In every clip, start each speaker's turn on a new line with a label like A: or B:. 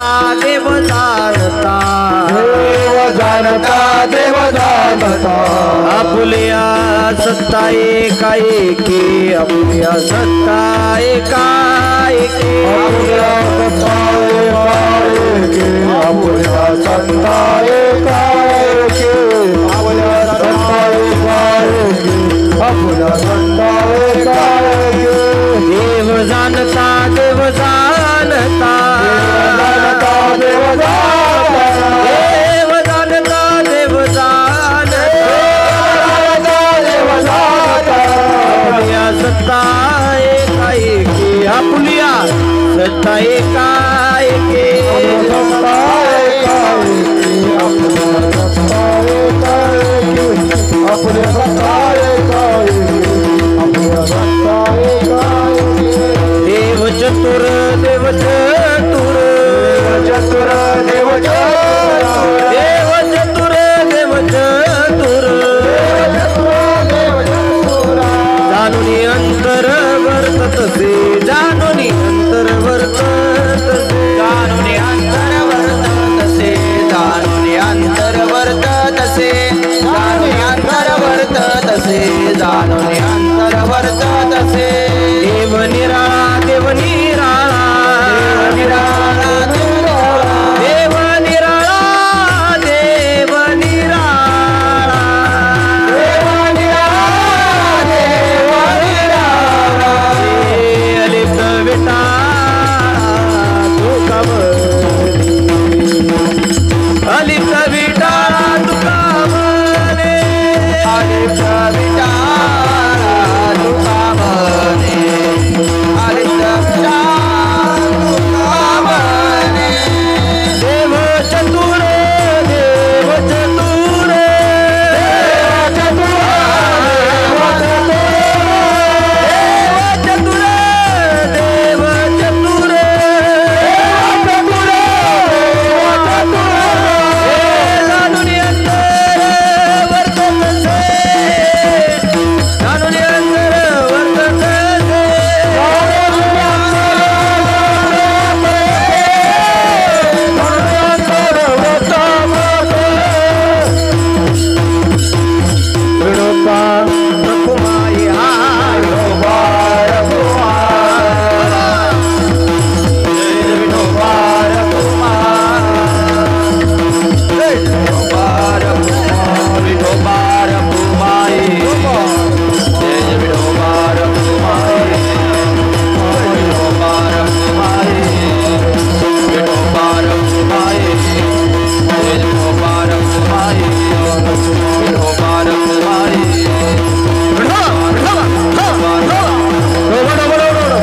A: देव जानता
B: देव जानता
A: आपुलिया सत्ता एका एकी आपुलिया सत्ता एका एकी
B: आपुलिया सत्ता एका एकी आपुलिया सत्ता एका एकी आपुलिया सत्ता एका एकी
A: देव जानता देव जानता
B: देव जानता
A: देव जानता देव जानता आपुलिया सत्ता एका एकी आपुलिया सत्ता एका एकी देव चतुर देव चतुर
B: चतुर देव
A: देव चतुर देव चतुर जानुनी अंतर वर्तत से जानुनी अंतर वर्तत से
C: जानुनी अंतर वर्तत से जानुनी अंतर वर्तत से जानुनी अंतर वर्तत से जानुनी अंतर वर्तत से
A: देव निराळा देव निराळा
C: निराळा
A: देव निराळा देव निराळा अलिप्त विटाळा तुका म्हणे अलिप्त विटाळा तुका म्हणे
C: अलिप्त विटाळा तुका म्हणे अलिप्त विटाळा तुका म्हणे
A: देव चतुर देव चतुर देव चतुर जानुनी अंतर वर्तत से जानुनी अंतर वर्तत से विनोबा रखुमाई हाय विनोबा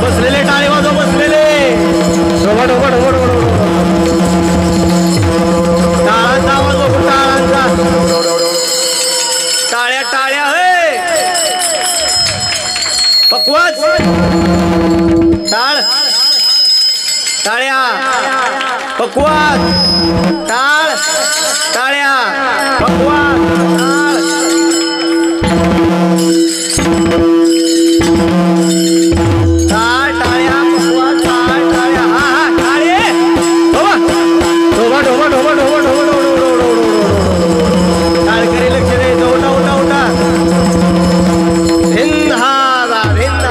A: बसलेले टाळे वाजव बसलेले टाळांचा आवाज बघू टाळांचा टाळ्या टाळ्या हे पकवाज टाळ टाळ्या पकवाज टाळ टाळ्या पकवाज टाळ टाळ टाळ्या पकवाज टाळ टाळ्या हा हा टाळे ढोबा ढोबा ढोबा ढोबा ढोबा ढोबा टाळकरी लक्ष दे उठा उठा उठा भिन्न हा भिन्न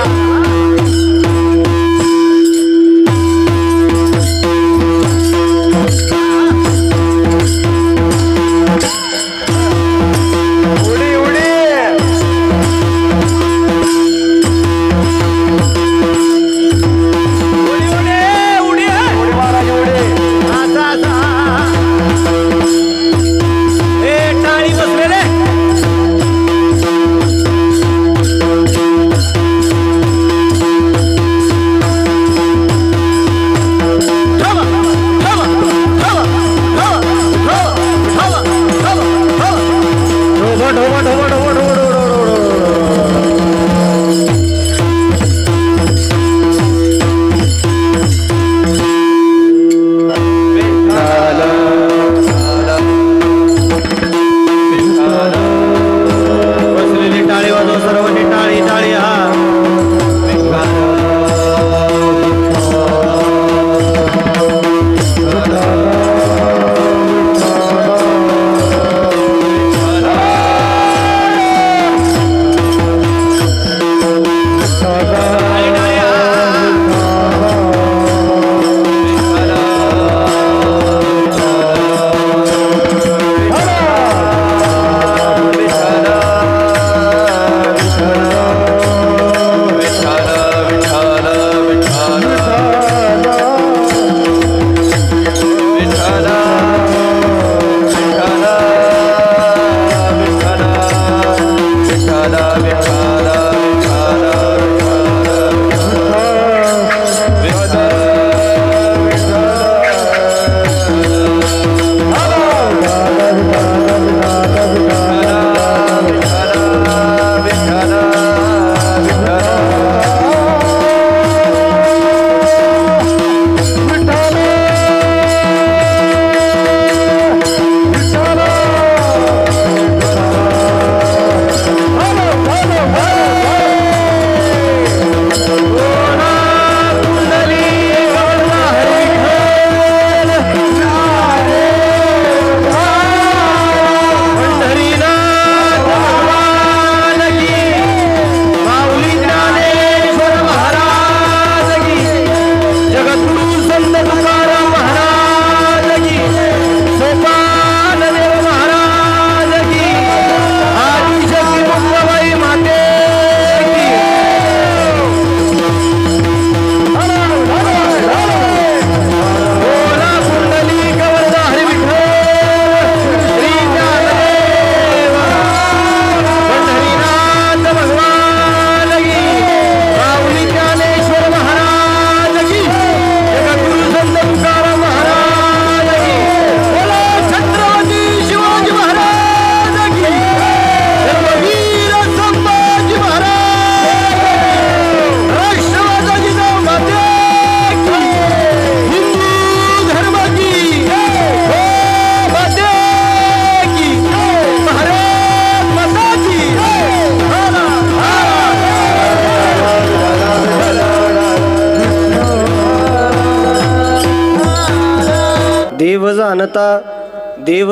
D: देव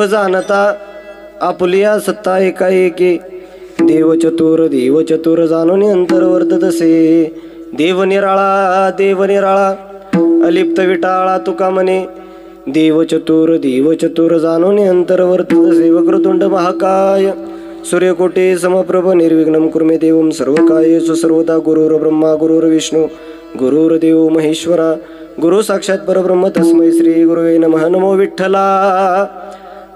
D: जाणता आपुलिया सत्ता एकाएकी देव चतुर जाणून अंतर्वर्त तसे देव निराळा अलिप्त विटाळा तुका म्हणे देव चतुर जाणून अंतर्वर्त तसे वक्रतुंड महाकाय सूर्यकोटे समप्रभ निर्विघ्नं कुर्मे देवं सर्वकार्येषु सर्वदा गुरुर्ब्रह्मा गुरुर्विष्णू गुरुर्देव महेश्वरा गुरु साक्षात परब्रह्म तस्मै श्री गुरुवे नमः. नमो विठ्ठला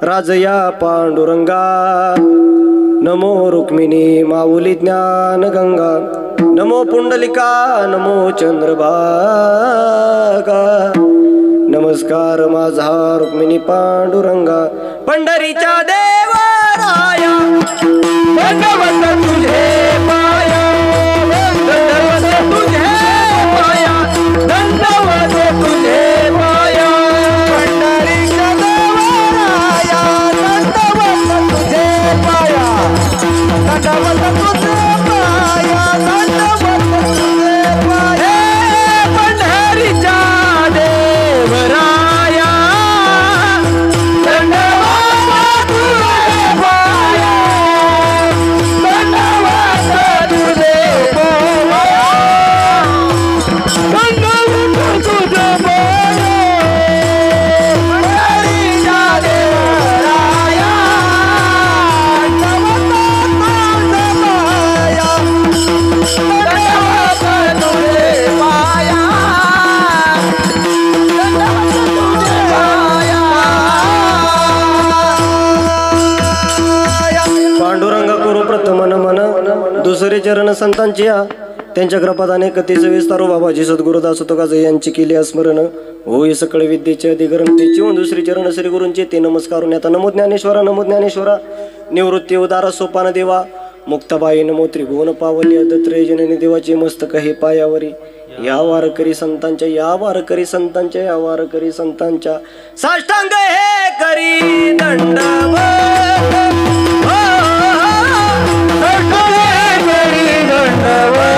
D: राजया पांडुरंगा नमो रुक्मिणी माऊली ज्ञान गंगा नमो पुंडलिका नमो चंद्रभागा नमस्कार माझा रुक्मिणी पांडुरंगा पंढरीच्या देवराया दंडवत तुझे पाया दंडवत तुझे पाया दंडवत तुझे पाया पंढरीच्या देवराया दंडवत तुझे पाया दंडवत तुझे पाया दंडवत तुझे पाया पंढरीच्या देवराया दंडवत तुझे पाया दंडवत तुझे पाया दंडवत तुझे पाया पंढरीच्या देवराया पांडुरंग करू प्रथम मन दुसरे चरण संतांची त्यांच्या कृपादाने कथेचे विस्तारो बाबाजी सद्गुरुदास तुकाचे यांची केली स्मरण होय सकळ विद्येचे अधिग्रंथेची दुसरे चरण श्री गुरूंचे ते नमस्कारून आता नमो ज्ञानेश्वरा निवृत्ती उदार सोपान देवा मुक्ताबाई नमो त्रिभुवन पावली दत्रेय जननी देवाचे मस्तक हे पायावरी या वारकरी संतांच्या साष्टांग हे करी दंडवत साष्टांग हे करी दंडवत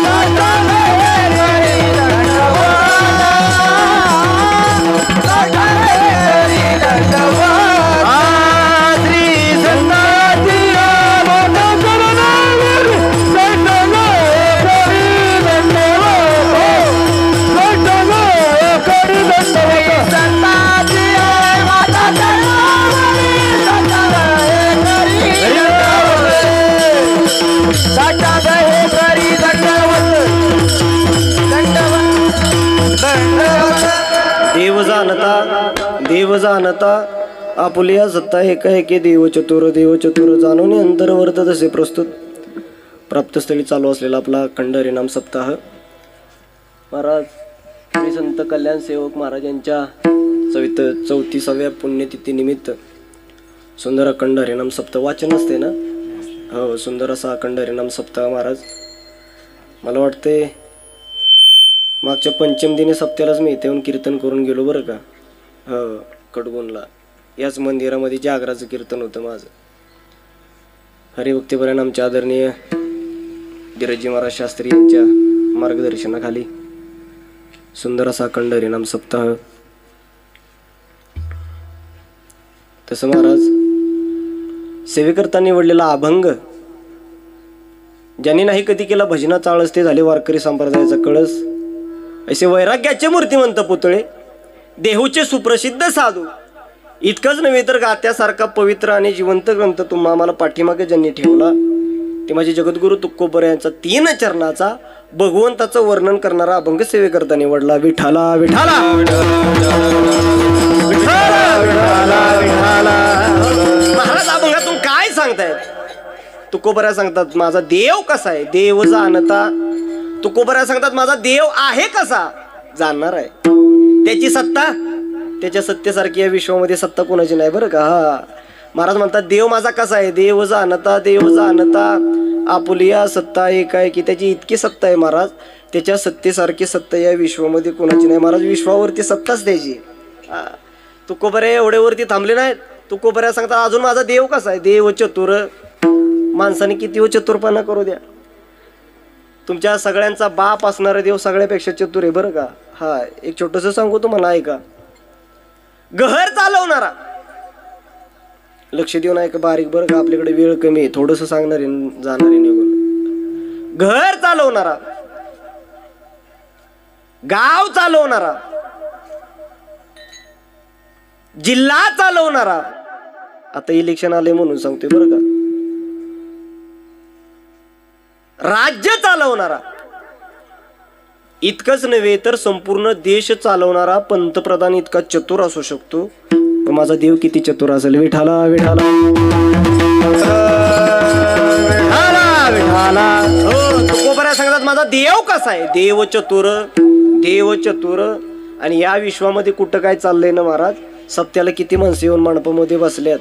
D: साष्टांग हे करी दंडवत साष्टांग हे करी दंडवत देव जाणता आपुलिया सत्ता एकाएकी देव चतुर जाणून अंतर्वर्त तसे प्रस्तुत प्राप्तस्थळी चालू असलेला आपला खंडहरी नाम सप्ताह महाराज श्री संत कल्याण सेवक महाराजांच्या 34व्या पुण्यतिथी निमित्त सुंदर अखंड हरिनाम सप्ताह वाचन असते ना हो सुंदर असा अखंड हरिनाम सप्ताह महाराज मला वाटते मागच्या पंचम दिनी सप्त्यालाच मी इथे येऊन कीर्तन करून गेलो बरं का हो कडगुणला याच मंदिरामध्ये जागराचं कीर्तन होतं माझं हरिभक्तीपर्यंत आमच्या आदरणीय धीरजी महाराज शास्त्री यांच्या मार्गदर्शनाखाली सुंदर असा अखंड हरिनाम सप्ताह तसं महाराज सेवेकरता निवडलेला अभंग ज्यांनी नाही कधी केला भजनाचा आळस ते झाले वारकरी संप्रदायाचा कळस असे वैराग्याचे मूर्तिमंत पुतळे देहूचे सुप्रसिद्ध साधू इतकंच नव्हे तर गात्यासारखा पवित्र आणि जिवंत ग्रंथ तुम्हा आम्हाला पाठीमागे ज्यांनी ठेवला ते माझे जगद्गुरु तुकोबर यांचा 3 चरणाचा भगवंताचं वर्णन करणारा अभंग सेवेकरता निवडला विठाला विठाला महाराज अभंगातून काय सांगतायत तुकोबऱ्या सांगतात माझा देव कसा आहे देव जाणता तुकोबऱ्या सांगतात माझा देव आहे कसा जाणणार आहे त्याची सत्ता त्याच्या सत्तेसारखी या विश्वामध्ये सत्ता कोणाची नाही बरं का हा महाराज म्हणतात देव माझा कसा आहे देव जाणता आपुलिया सत्ता एक आहे की त्याची इतकी सत्ता आहे महाराज त्याच्या सत्तेसारखी सत्ता या विश्वामध्ये कोणाची नाही महाराज विश्वावरती सत्ताच द्यायची तुकोबऱ्या एवढ्यावरती थांबले नाहीत तुकोबऱ्या सांगतात अजून माझा देव कसा आहे देव चतुर माणसाने किती चतुरपणा करू द्या तुमच्या सगळ्यांचा बाप असणारा देव सगळ्यापेक्षा चतुर आहे बरं का. हा एक छोटंसं सांगू तुम्हाला ऐका. घर चालवणारा, लक्ष देऊन ऐका बारीक बरं का, आपल्याकडे वेळ कमी आहे, थोडंसं सांगणार आहे जाणार आहे निघून. घर चालवणारा, गाव चालवणारा, जिल्हा चालवणारा, आता इलेक्शन आले म्हणून सांगतोय बरं का, राज्य चालवणारा, इतकंच नव्हे तर संपूर्ण देश चालवणारा पंतप्रधान इतका चतुर असू शकतो. पण माझा देव किती चतुर असेल. विठाला विठाला विठाला विठाला. हो तुकोबऱ्या सांगतात माझा देव कसा आहे. देव चतुर, देव चतुर. आणि या विश्वामध्ये कुठं काय चाललंय ना महाराज. सत्याला किती माणसं येऊन मंडपामध्ये बसल्यात,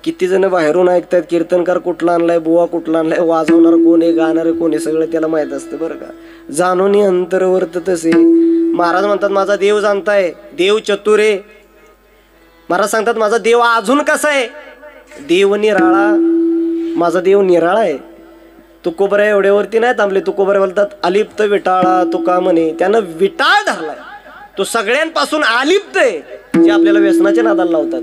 D: किती जण बाहेरून ऐकतात. कीर्तनकार कुठला आणलाय, बुवा कुठला आणलाय, वाजवणार कोण आहे, गाणार कोण आहे, सगळं त्याला माहित असतं बरं का. जाणून अंतर्वर्त तसे. महाराज म्हणतात माझा देव जाणताय, देव चतुर आहे. महाराज सांगतात माझा देव अजून कसा आहे. देव निराळा, माझा देव निराळा आहे. तुकोबऱ्या एवढ्यावरती नाही थांबले. तुकोबऱ्या बोलतात अलिप्त विटाळा तुका म्हणे. त्यानं विटाळ धरलाय, तो सगळ्यांपासून अलिप्त आहे. जे आपल्याला व्यसनाच्या नादाला लावतात,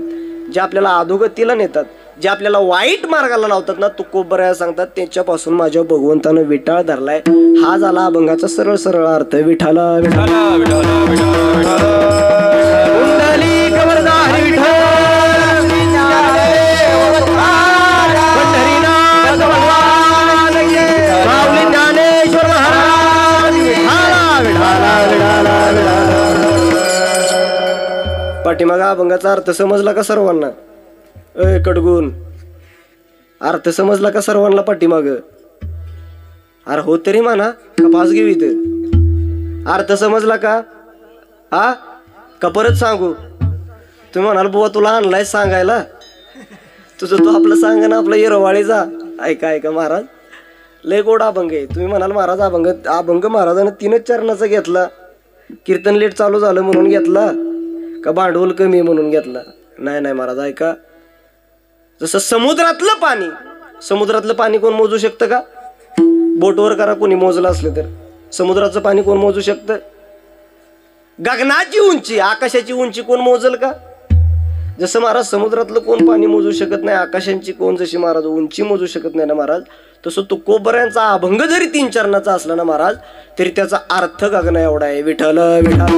D: जे आपल्याला अधोगतीला नेतात, जे आपल्याला वाईट मार्गाला लावतात ना, तुकोबऱ्या सांगतात त्याच्यापासून माझ्या भगवंतानं विटाळ धरलाय. हा झाला अभंगाचा सरळ सरळ अर्थ. विठाला विठाला विठाला विठाला कुंडली कवरधारी विठ्ठल पंढरीनाथ भगवान माऊली ज्ञानेश्वर महाराज. विठाला विठाला विठाला विठाला. पाठीमागा अभंगाचा अर्थ समजला का सर्वांना. कडगुण अर्थ समजला का सर्वांना पाठीमाग. अरे हो तरी म्हणा का पास घेऊ इथं. अर्थ समजला का. हा का परत सांगू. तुम्ही म्हणाल बुवा तुला आणलाय सांगायला, तुझं तू आपलं सांग ना, आपलं येरवाळी जा. ऐका ऐका महाराज लय गोड अभंग आहे. तुम्ही म्हणाल महाराज अभंग महाराजानं 3च चरणाचा घेतला. कीर्तन लेट चालू झालं म्हणून घेतला का भांडवल कमी म्हणून घेतला. नाही नाही महाराज ऐका. जसं समुद्रातलं पाणी, समुद्रातलं पाणी कोण मोजू शकतं का. बोटवर करा कोणी मोजलं असलं तर. समुद्राचं पाणी कोण मोजू शकतं. गगनाची उंची, आकाशाची उंची कोण मोजल का. जसं महाराज समुद्रातलं कोण पाणी मोजू शकत नाही, आकाशांची कोण जशी महाराज उंची मोजू शकत नाही ना महाराज, तसं तुकोबऱ्यांचा अभंग जरी 3 चरणाचा असला ना महाराज, तरी त्याचा अर्थ गगना एवढा आहे. विठ्ठल विठाला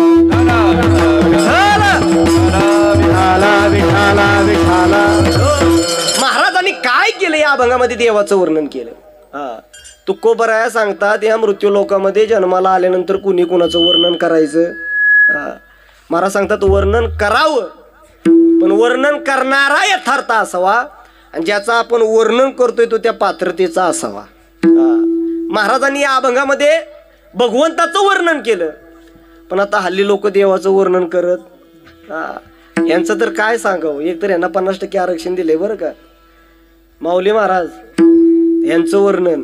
D: विठाला विठाला विठाला. महाराजांनी काय केलं या अभंगामध्ये देवाचं वर्णन केलं. हा तुकोबऱ्या सांगतात या मृत्यू लोकामध्ये जन्माला आल्यानंतर कुणी कुणाचं वर्णन करायचं. महाराज सांगतात वर्णन करावं, पण वर्णन करणारा यथार्थ असावा आणि ज्याचा आपण वर्णन करतोय तो त्या पात्रतेचा असावा. महाराजांनी या अभंगामध्ये भगवंताचं वर्णन केलं, पण आता हल्ली लोक देवाचं वर्णन करत. यांचं तर काय सांगावं. एक तर यांना 50% आरक्षण दिले बरं का. माऊली महाराज यांचं वर्णन,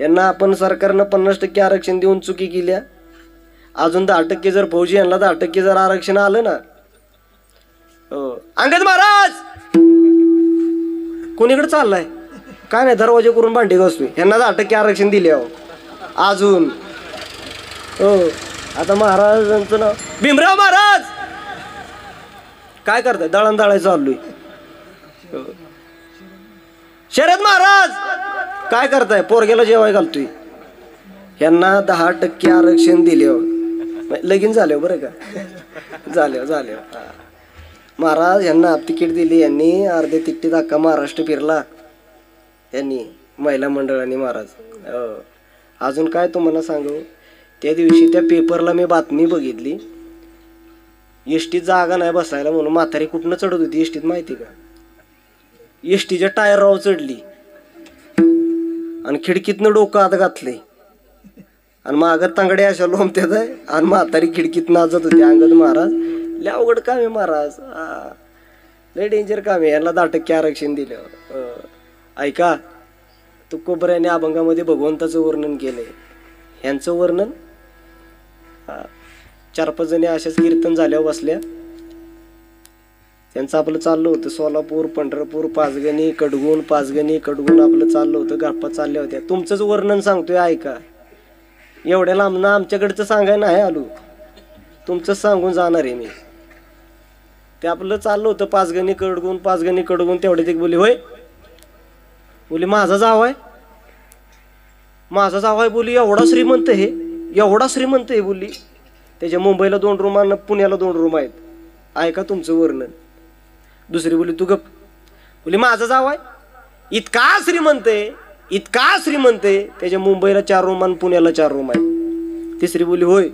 D: यांना आपण सरकारनं 50% आरक्षण देऊन चुकी केल्या. अजून 10% जर फौजी यांना 10% जर आरक्षण आलं ना. अंगद महाराज कोणीकडे चाललाय काय नाही, दरवाजे करून भांडी घासतोय. यांना 10% आरक्षण दिले अजून. हो आता महाराजांचं नाव भीमराव महाराज काय करताय. दळण दळाय चाललोय. शरद महाराज काय करताय. पोरग्याला जेवाय घालतोय. यांना 10% आरक्षण दिले. लगीन झाले बरं का. झाले महाराज यांना हाफ तिकीट दिली. यांनी अर्धे तिकीट अख्खा महाराष्ट्र फिरला यांनी महिला मंडळाने महाराज. अजून काय तुम्हाला सांगू. त्या दिवशी त्या पेपरला मी बातमी बघितली. एसटीत जागा नाही बसायला म्हणून म्हातारी कुठनं चढत होती एसटीत माहिती का. एसटीच्या टायरावर चढली आणि खिडकीतनं डोकं आत घातले आणि मागत तांगडे अशा लोंबत्यात आहे आणि म्हातारी खिडकीत नाचत होती. अंगद महाराज लय अवघड काम आहे महाराज. लय डेंजर काम आहे. यांना 10% आरक्षण दिलं. ऐका तुकोबऱ्याने अभंगामध्ये भगवंताचं वर्णन केलंय. ह्यांचं वर्णन 4-5 जणी अशाच कीर्तन झाल्यावर बसल्या. त्यांचं आपलं चाललं होतं सोलापूर पंढरपूर पाचगणी कडगुण, पाचगणी कडगुण आपलं चाललं होतं. गप्पा चालल्या होत्या. तुमचंच वर्णन सांगतोय ऐका. एवढ्या लांब आमच्याकडचं सांगायला नाही आलो, तुमचं सांगून जाणार आहे मी. ते आपलं चाललं होतं पाचगणी कडगून तेवढ्यात एक बोली, होय बोली माझा जाव आहे बोली, एवढा श्रीमंत आहे बोली, त्याच्या मुंबईला 2 रूम आणि पुण्याला 2 रूम आहेत, ऐका तुमचं वर्णन. दुसरी बोली तू गप. बोली माझा जाव आहे इतका श्रीमंत आहे, त्याच्या मुंबईला 4 रूम आणि पुण्याला 4 रूम आहेत. तिसरी बोली होय.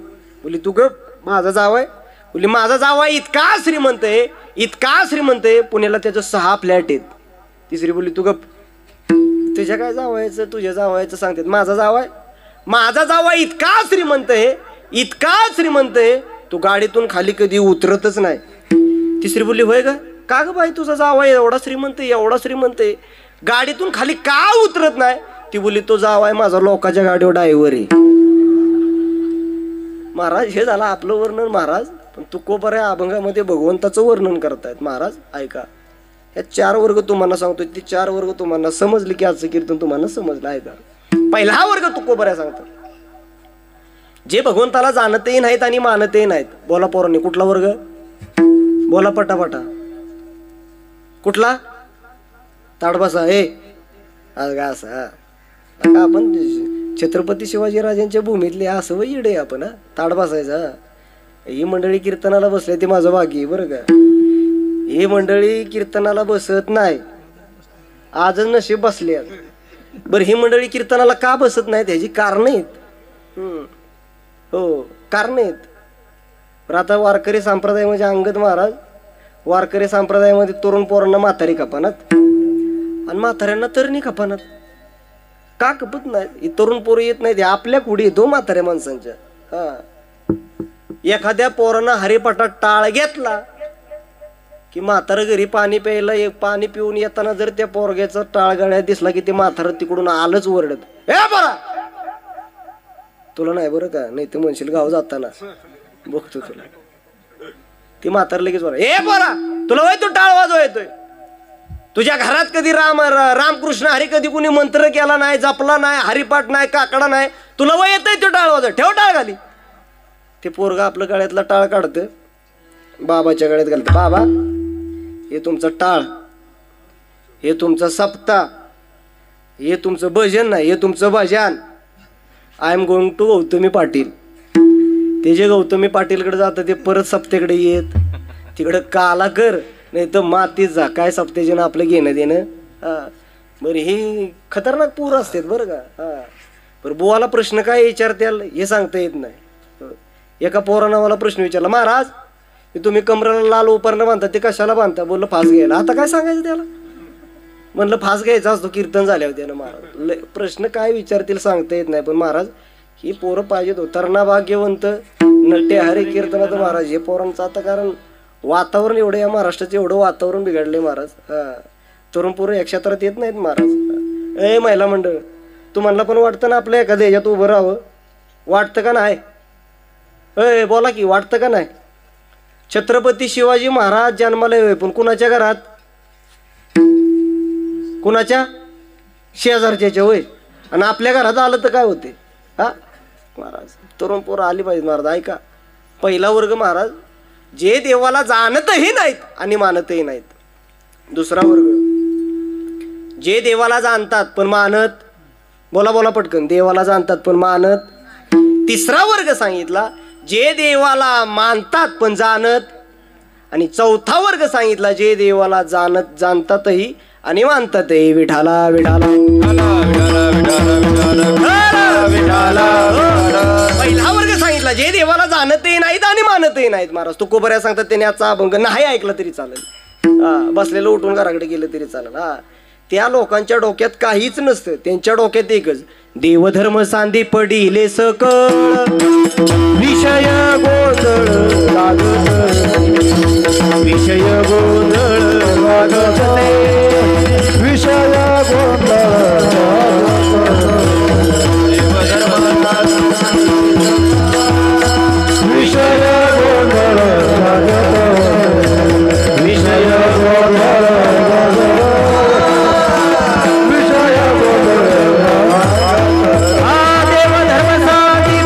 D: बोली तू गप. माझा जाव आहे. बोली माझा जाव आहे इतका श्रीमंत आहे, पुण्याला त्याचं 6 फ्लॅट आहेत. तिसरी बोली तू गप. तुझ्या काय तुझ्या जावायचं सांगतात. माझा जाव आहे इतका श्रीमंत आहे, तू गाडीतून खाली कधी उतरतच नाही. तिसरी बोली होय का ग बाई, तुझा जाव आहे एवढा श्रीमंत आहे, गाडीतून खाली का उतरत नाही. ती बोली तो जाव आहे माझा लोकांच्या गाडीवर ड्रायव्हर आहे. महाराज हे झालं आपलं वर्णन महाराज. पण तुकोबऱ्या अभंगामध्ये भगवंताचं वर्णन करतायत महाराज. ऐका, या 4 वर्ग तुम्हाला सांगतोय, ते 4 वर्ग तुम्हाला समजले की आजचं कीर्तन तुम्हाला समजलं आहे का. पहिला वर्ग तुकोबऱ्या सांगतात, जे भगवंताला जाणतही नाहीत आणि मानतही नाहीत. बोला पोरांनी कुठला वर्ग, बोला पटापटा कुठला. ताडबसा आज का असा का आपण छत्रपती शिवाजीराजांच्या भूमीतले असं इडे आपण ताड बसायचा. ही मंडळी कीर्तनाला बसले ते माझं भाग्य बरं का. ही मंडळी कीर्तनाला बसत नाही, आजच नशीब बसले. बरं ही मंडळी कीर्तनाला का बसत नाही त्याची कारण आहेत. हो कारण आहेत. पण आता वारकरी संप्रदाय म्हणजे अंगद महाराज, वारकरी संप्रदायामध्ये तरुण पोरांना म्हातारी खपानात आणि म्हाताऱ्यांना तरणी खपानात. का खपत नाही, तरुण पोरं येत नाही, आपल्या कुडी येतो म्हाताऱ्या माणसांच्या. एखाद्या पोरानं हरिपाठात टाळ घेतला की म्हातारं घरी पाणी प्यायला, पाणी पिऊन येताना जर त्या पोरग्याचा टाळ गळ्यात दिसला की ते म्हातारं तिकडून आलंच ओरडत, ए बरा तुला नाही बरं का, नाही ते म्हणशील गाव जाताना बघतो तुला. ती म्हातारं लगेच बरं, ए बरा तुला वय तू टाळ वाजवा येतोय. तुझ्या घरात कधी रामकृष्ण हरी कधी कुणी मंत्र केला नाही, जपला नाही, हरिपाठ नाही, काकडा नाही, तुला वय येतंय तो टाळ वाजव, ठेव टाळ खाली. ते पोरगा आपलं गळ्यातला टाळ काढतं, बाबाच्या गळ्यात घालतं. बाबा हे तुमचं टाळ, हे तुमचा सप्ता, हे तुमचं भजन नाही, हे तुमचं भजन. I am going to Gautami Patil. ते जे गौतमी पाटीलकडे जातं ते परत सप्त्याकडे येत, तिकडं काला कर नाही तर मातीत जा. काय सप्त्याचे ना आपलं घेणं देणं. बरं हे खतरनाक पूर असतात बरं का. बरं बुवाला प्रश्न काय विचारत्याल हे सांगता येत नाही. एका पोरानं मला प्रश्न विचारला, महाराज तुम्ही कमरेला लाल उपरणं बांधता ते कशाला बांधता. बोललं फास घ्यायला. आता काय सांगायचं त्याला, म्हणलं फास घ्यायचा असतो कीर्तन झाल्यावर त्यानं. महाराज प्रश्न काय विचारतील सांगता येत नाही. पण महाराज ही पोरं पाहिजेत हो, तरणा भाग्यवंत नटे हरे कीर्तनाचं महाराज. हे पोरांचं आता कारण वातावरण एवढं, या महाराष्ट्राचं एवढं वातावरण बिघडले महाराज. तरुण पोरं या क्षेत्रात येत नाहीत महाराज. ए महिला मंडळ, तुम्हाला पण वाटतं ना आपल्या एखाद्या ह्याच्यात उभं राहावं, वाटतं का नाही. अय बोला की वाटतं का नाही. छत्रपती शिवाजी महाराज जन्माला होय, पण कुणाच्या घरात, कुणाच्या शेजारच्या होय. आणि आपल्या घरात आलं तर काय होते. महाराज तरुण पोरं आली पाहिजे महाराज. ऐका, पहिला वर्ग महाराज जे देवाला जाणतही नाहीत आणि मानतही नाहीत. दुसरा वर्ग जे देवाला जाणतात पण मानत, बोला बोला पटकन, देवाला जाणतात पण मानत. तिसरा वर्ग सांगितला जे देवाला मानतात पण जाणत. आणि चौथा वर्ग सांगितला जे देवाला जाणतातही आणि मानतातही. विठाला विठाला पहिला वर्ग सांगितला जे देवाला जाणतही नाहीत आणि मानतही नाहीत. महाराज तुकोबऱ्या सांगतात त्याने आजचा अभंग नाही ऐकला तरी चालेल, बसलेलं उठून घराकडे गेलं तरी चालेल. त्या लोकांच्या डोक्यात काहीच नसतं, त्यांच्या डोक्यात एकच, देवधर्म सांदी पडिले सकळ,
B: विषय गोंधळ लागत, विषय गोंधळ लागत, विषय गोंधळ विषय गोंधळ लागत, विषय गोंधळ विषय गोंधळ. देवधर्म सांदी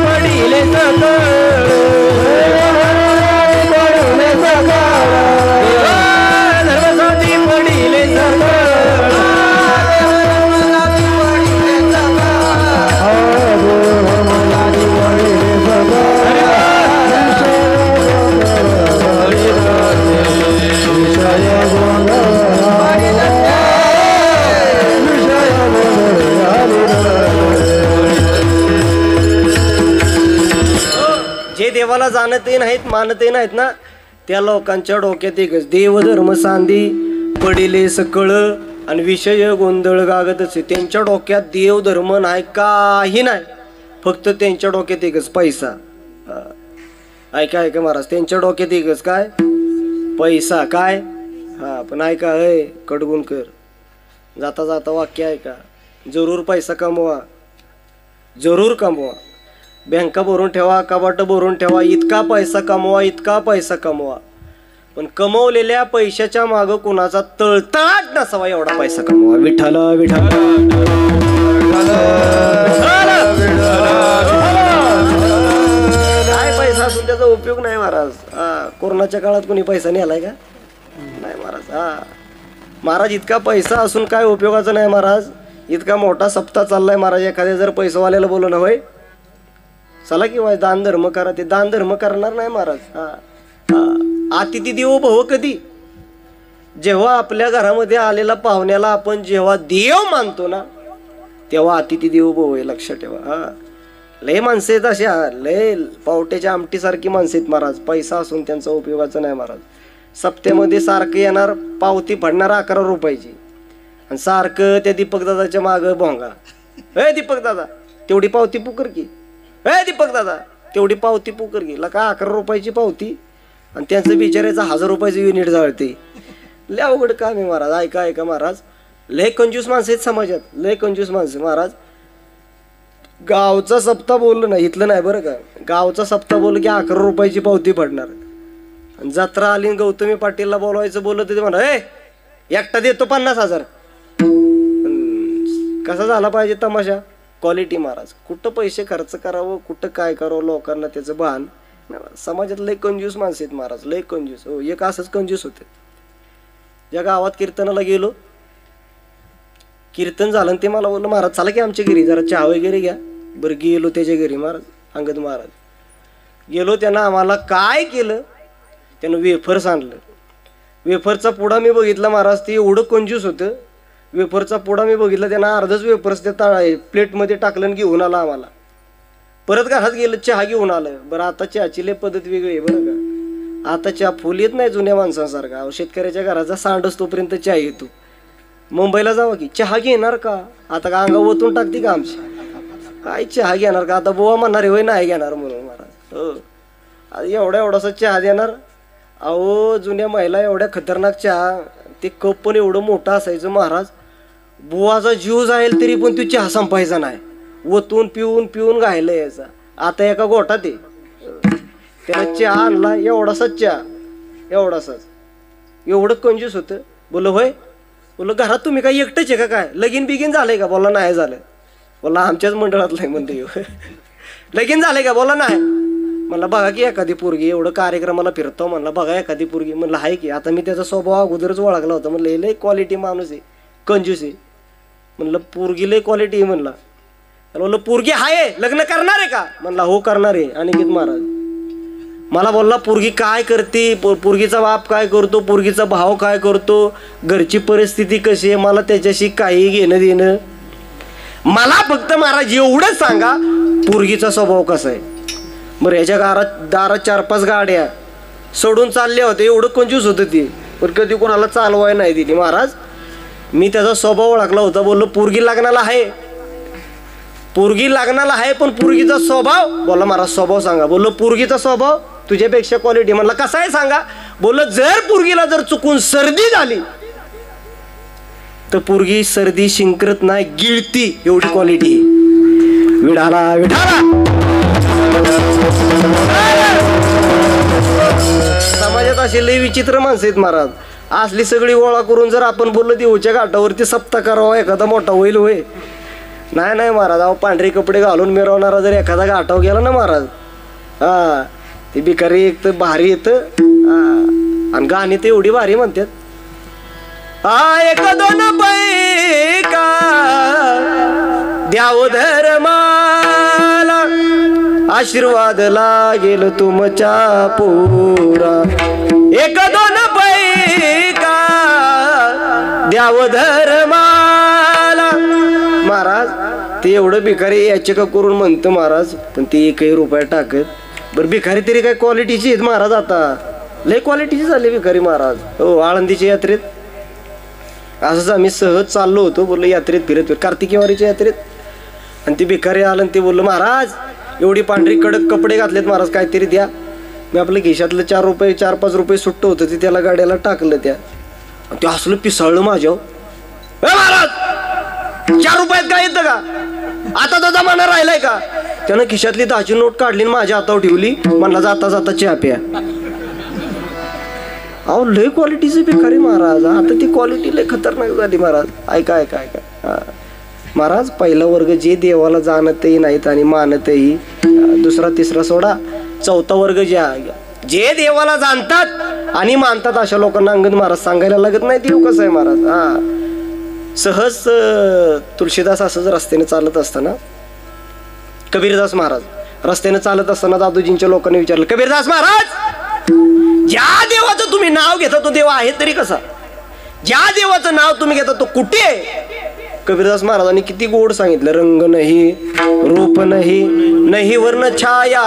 D: देवाला जाणतही नाहीत मानतही नाहीत ना, त्या लोकांच्या डोक्यात एकच देवधर्म सांदी पडिले सकळ आणि विषय गोंधळ गागतच. त्यांच्या डोक्यात देवधर्म नाही, काही नाही, फक्त त्यांच्या डोक्यात एकच पैसा. ऐका ऐका महाराज, त्यांच्या डोक्यात एकच काय पैसा. काय हा पण ऐका अय कडगुणकर, जाता जाता वाक्य ऐका, जरूर पैसा कमवा, जरूर कमवा. बँका भरून ठेवा, कपाट भरून ठेवा, इतका पैसा कमवा, इतका पैसा कमवा, पण कमवलेल्या पैशाच्या मागं कुणाचा तळतळाट नसावा एवढा पैसा कमवा. विठ्ठल विठ्ठल. काय पैसा असून त्याचा उपयोग नाही महाराज. कोरोनाच्या काळात कोणी पैसा नेलाय का? नाही महाराज. महाराज इतका पैसा असून काय उपयोगाचं नाही महाराज. इतका मोठा सप्ताह चाललाय महाराज. एखाद्या जर पैसावाल्याला बोलणं होय चला किंवा दान धर्म करा, ते दान धर्म करणार नाही महाराज. अतिथी देवो भव. कधी जेव्हा आपल्या घरामध्ये आलेला पाहुण्याला आपण जेव्हा देव मानतो ना, तेव्हा अतिथी देवो भव हे लक्षात ठेवा. लय माणसं आहेत अशा, लय पावट्याच्या आमटीसारखी माणसं आहेत महाराज. पैसा असून त्यांचा उपयोगाचा नाही महाराज. सप्त्यामध्ये सारखं येणार, पावती फडणार 11 रुपयाची, आणि सारखं त्या दीपक दादाच्या मागं भोंगा. ए दीपक दादा तेवढी पावती पुकर की, ए दीपक दादा तेवढी पावती पुकर की. लका 11 रुपयाची पावती आणि त्यांचं बिचारायचं 1000 रुपयाचं युनिट जाळते. लय अवघड काम आहे महाराज. ऐका ऐका महाराज, लय कंजूस माणसं आहेत समाजात, लय कंजूस माणसं महाराज. गावचा सप्ताह बोललं नाही, इथलं नाही बरं का. गावचा सप्ताह बोललं की 11 रुपयाची पावती पडणार. आणि जत्रा आली गौतमी पाटीलला बोलवायचं बोललं तर ते म्हणा ए एकटा देतो 50,000. कसा झाला पाहिजे तमाशा? क्वालिटी महाराज. कुठं पैसे खर्च करावं, कुठं काय करावं, लोकांना त्याचं भान. समाजात लय कंजूस माणसं आहेत महाराज, लय कंजूस. हो एक असंच कंजूस होते. ज्या गावात कीर्तनाला गेलो, कीर्तन झालं ते मला बोललं महाराज चला की आमच्या घरी जरा चहा वगैरे घ्या. बरं गेलो त्याच्या घरी महाराज, अंगद महाराज गेलो. त्यानं आम्हाला काय केलं, त्यानं वेफर्स आणलं. वेफरचा पुडा मी बघितला महाराज, ते एवढं कंजूस होतं. वेफरचा पुडा मी बघितला, त्यानं अर्धच वेफर्स त्या प्लेटमध्ये टाकलं आणि घेऊन आला आम्हाला. परत घरात गेलं, चहा घेऊन आलं. बरं आता चहाची लय पद्धत वेगळी आहे बरं का. आता चहा फुल येत नाही जुन्या माणसांसारखा. शेतकऱ्याच्या घराचा सांडच तोपर्यंत चहा येतो. मुंबईला जावं की चहा घेणार का, आता का अंगा ओतून टाकते का आमची. काय चहा घेणार का, आता बुवा म्हणणार होय नाही घेणार म्हणून महाराज. हो एवढा एवढासा चहा देणार. अहो जुन्या महिला एवढ्या खतरनाक चहा, ते कप पण एवढं मोठं असायचं महाराज. बुवाचा जीव जाईल तरी पण तू चहा संपायचा नाही, ओतून पिऊन पिऊन घायला यायचा. आता एका गोठा ते त्याला चहा आणला, एवढासा चहा, एवढासाच. एवढं कंजूस होतं. बोल होय, बोल घरात तुम्ही काय एकटेच आहे का, काय लगीन बिगीन झालंय का? बोला नाही झालं. बोला आमच्याच मंडळातलं आहे म्हणते. लगीन झालंय का? बोला नाही. म्हणलं बघा की एखादी पोरगी, एवढं कार्यक्रमाला फिरतो म्हणलं बघा एखादी पोरगी. म्हणलं आहे की. आता मी त्याचा स्वभाव अगोदरच ओळखला होता. म्हणलं लय क्वालिटी माणूस आहे, कंजूस आहे. म्हणलं पोरगी लय क्वालिटी आहे. म्हणलं म्हणलं पोरगी आहे, लग्न करणार आहे का? म्हणला हो करणार आहे. अनिकेत महाराज मला बोलला पोरगी काय करते, पोरगीचा बाप काय करतो, पोरगीचा भाव काय करतो, घरची परिस्थिती कशी आहे, मला त्याच्याशी काही घेणं देणं. मला फक्त महाराज एवढंच सांगा पोरगीचा स्वभाव कसा आहे. बरं याच्या दारात 4-5 गाड्या सोडून चालल्या होत्या. एवढं कंजूस होतं ती, पण कधी कोणाला चालवाय नाही दिली महाराज. मी त्याचा स्वभाव ओळखला होता. बोललो पोरगी लग्नाला आहे, पोरगी लग्नाला आहे, पण पोरगीचा स्वभाव. बोला महाराज स्वभाव सांगा. बोललो पोरगीचा स्वभाव तुझ्यापेक्षा क्वालिटी. म्हणला कसा आहे सांगा. बोललो जर पोरगीला जर चुकून सर्दी झाली तर पोरगी सर्दी शिंकरत नाही, गिळती, एवढी क्वालिटी. विढाला विढाला. समाजात असे लय विचित्र माणसं आहेत महाराज. असली सगळी गोळा करून जर आपण बोललो देऊच्या घाटावरती सप्ताह करावा, एखादा मोठा होईल होय. नाही नाही महाराज. अहो पांढरे कपडे घालून मिरवणारा जर एखादा घाटावर गेला ना महाराज, हा ते भिकारी एक तर भारी येतं. आणि गाणी तर एवढी भारी म्हणतात. एक दोन पैका द्याव धर्माला, आशीर्वाद लागेल तुमच्या पुरा. एक दोन पैका द्याव धर्माला. महाराज ते एवढं भिकारी याचे का करून म्हणतं महाराज, पण ते 1 रुपया टाकत बरं भिकारी तरी काय क्वालिटीची आहेत महाराज, आता लय क्वालिटीची झाली भिकारी महाराज. हो आळंदीच्या यात्रेत असंच आम्ही सहज चाललो होतो, बोललो यात्रेत फिरत कार्तिकीवारीच्या यात्रेत, आणि ती भिकारी आलं आणि ते बोललं महाराज एवढी पांढरी कडक कपडे घातलेत महाराज काहीतरी द्या. मी आपलं खिशातलं 4 रुपये 4-5 रुपये सुट्ट होतं ते त्याला गाड्याला टाकलं. ते असलं पिसाळलं माझ्यावर. महाराज 4 रुपयात काय येतं का, आता तो जमाना राहिलाय का. त्यानं खिशातली 10ची नोट काढली आणि माझ्या हातावर ठेवली, म्हणला जाता जाता चहा प्या. अहो लय क्वालिटीची भिकारी महाराज. आता ती क्वालिटी लय खतरनाक झाली महाराज. ऐका ऐका ऐका महाराज, पहिला वर्ग जे देवाला जाणतही नाहीत आणि मानतही, 2रा 3रा सोडा, 4था वर्ग जे देवाला जाणतात आणि मानतात अशा लोकांना अंगद महाराज सांगायला लागत नाही देव कसं आहे महाराज. सहज तुळशीदास असंच रस्त्याने चालत असताना, कबीरदास महाराज रस्त्याने चालत असताना दादूजींच्या लोकांनी विचारलं, कबीरदास महाराज ज्या देवाचं तुम्ही नाव घेता तो देव आहे तरी कसा, ज्या देवाचं नाव तुम्ही घेता तो कुठे आहे. कबीरदास महाराजांनी किती गोड सांगितलं, रंग नाही रूप नाही, नाही वर्ण छाया,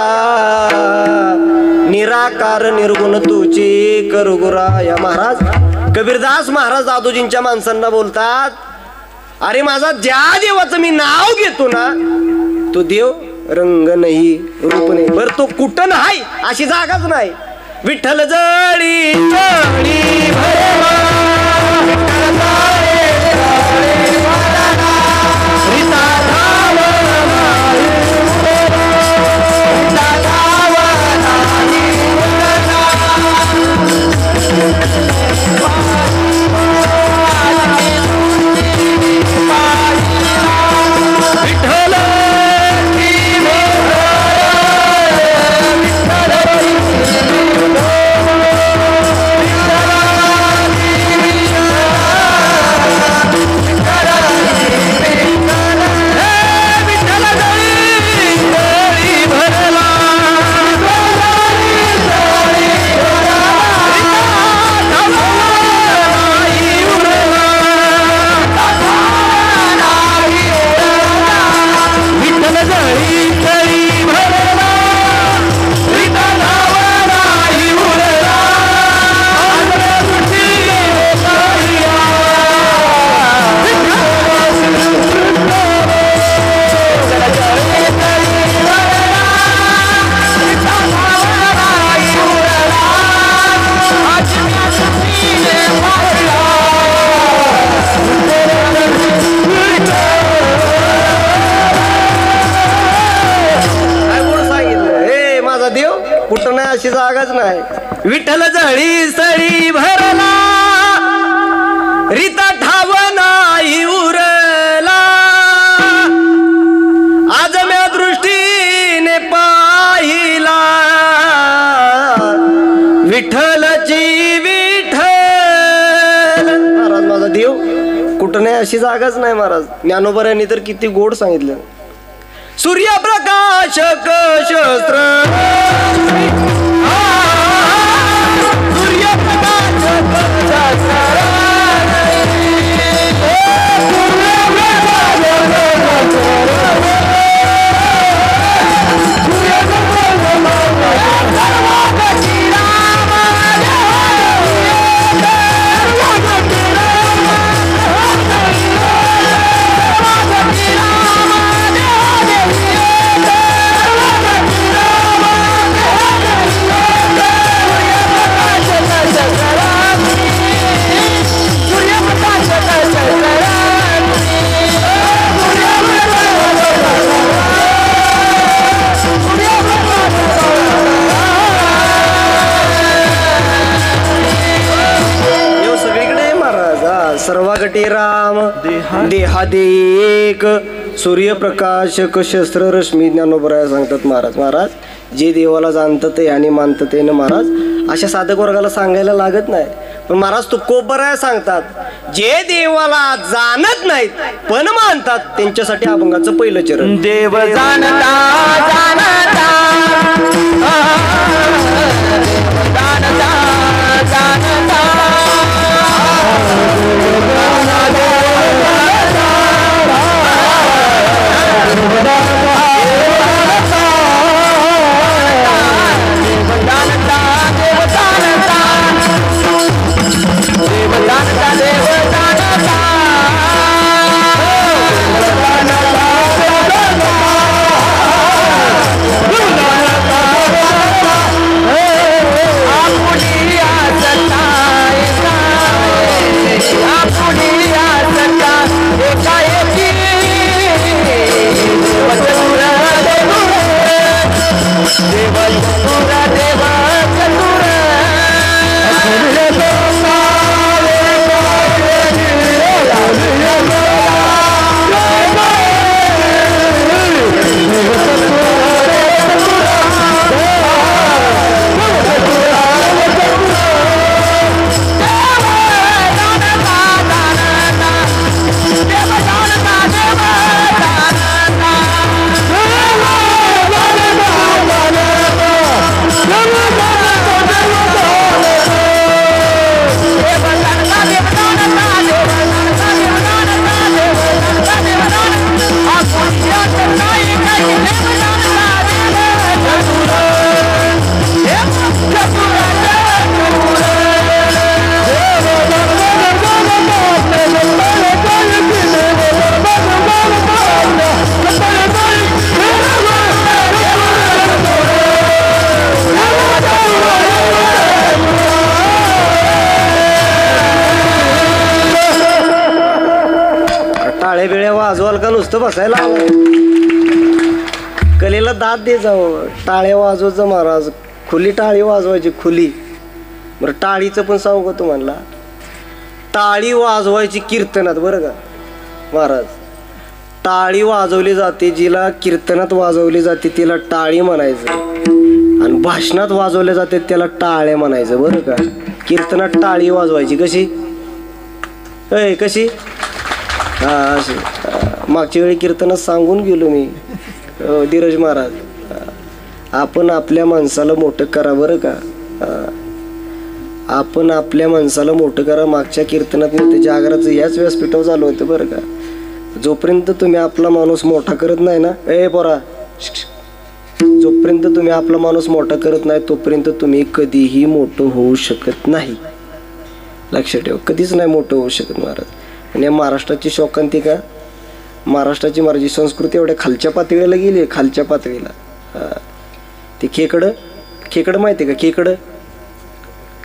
D: निराकार निर्गुण तुझे करगुराया. महाराज कबीरदास महाराज दादूजींच्या माणसांना बोलतात, अरे माझा ज्या देवाचं मी नाव घेतो ना तो देव रंग नाही रूप नाही. बरं तो कुठं नाही अशी जागाच नाही. विठ्ठल जळी जळी भरला, विठ्ठल जळी जळी भरला, रीता धावला कुठं नाही अशी जागाच नाही. विठ्ठल जळी सळी भरला, रीता ठाव नाही उरला, आज म्या दृष्टीने पाहिला, विठ्ठलची विठ्ठल. महाराज माझा देव कुठं नाही अशी जागाच नाही महाराज. ज्ञानोबऱ्यांनी तर किती गोड सांगितलं. सूर्यप्रकाशक शस्त्र, सूर्यप्रकाशक शस्त्र, सर्वागटी राम देहादेक, सूर्यप्रकाशक शस्त्र रश्मी. ज्ञानोबराया सांगतात महाराज. महाराज जे देवाला जाणतात आणि मानतात ना महाराज, अशा साधक वर्गाला सांगायला लागत नाही. पण महाराज तुकोबराया सांगतात, जे देवाला जाणत नाहीत पण मानतात त्यांच्यासाठी अभंगाचं पहिलं चरण.
C: देव जाणता जाणता जाणता जाणता
D: टाळे बिळे वाजवाल का नुसतं बसायला आलाय? कलेला दाद दे जाऊ. टाळे वाजवायचं महाराज, खुली टाळी वाजवायची, खुली. बरं टाळीचं पण सांगू का तुम्हाला? टाळी वाजवायची कीर्तनात बरं का महाराज. टाळी वाजवली जाते, जिला कीर्तनात वाजवली जाते तिला टाळी म्हणायचं, आणि भाषणात वाजवले जाते त्याला टाळे म्हणायचं बरं का. कीर्तनात टाळी वाजवायची कशी? कशी? हा अशी. मागच्या वेळी कीर्तनात सांगून गेलो मी, धीरज महाराज. आपण आपल्या माणसाला मोठं करा बरं का. आपण आपल्या माणसाला मोठं करा. मागच्या कीर्तनात मी ते जागराचं याच व्यासपीठावर झालं होतं बरं का. जोपर्यंत तुम्ही आपला माणूस मोठा करत नाही ना, पोरा, जोपर्यंत तुम्ही आपला माणूस मोठा करत नाही तोपर्यंत तुम्ही कधीही मोठं होऊ शकत नाही. लक्षात ठेव, कधीच नाही मोठं होऊ शकत महाराज. आणि महाराष्ट्राची शोकांतिका, महाराष्ट्राची माझी संस्कृती एवढ्या खालच्या पातळीला गेली आहे, खालच्या पातळीला. ते खेकडं माहिती आहे का?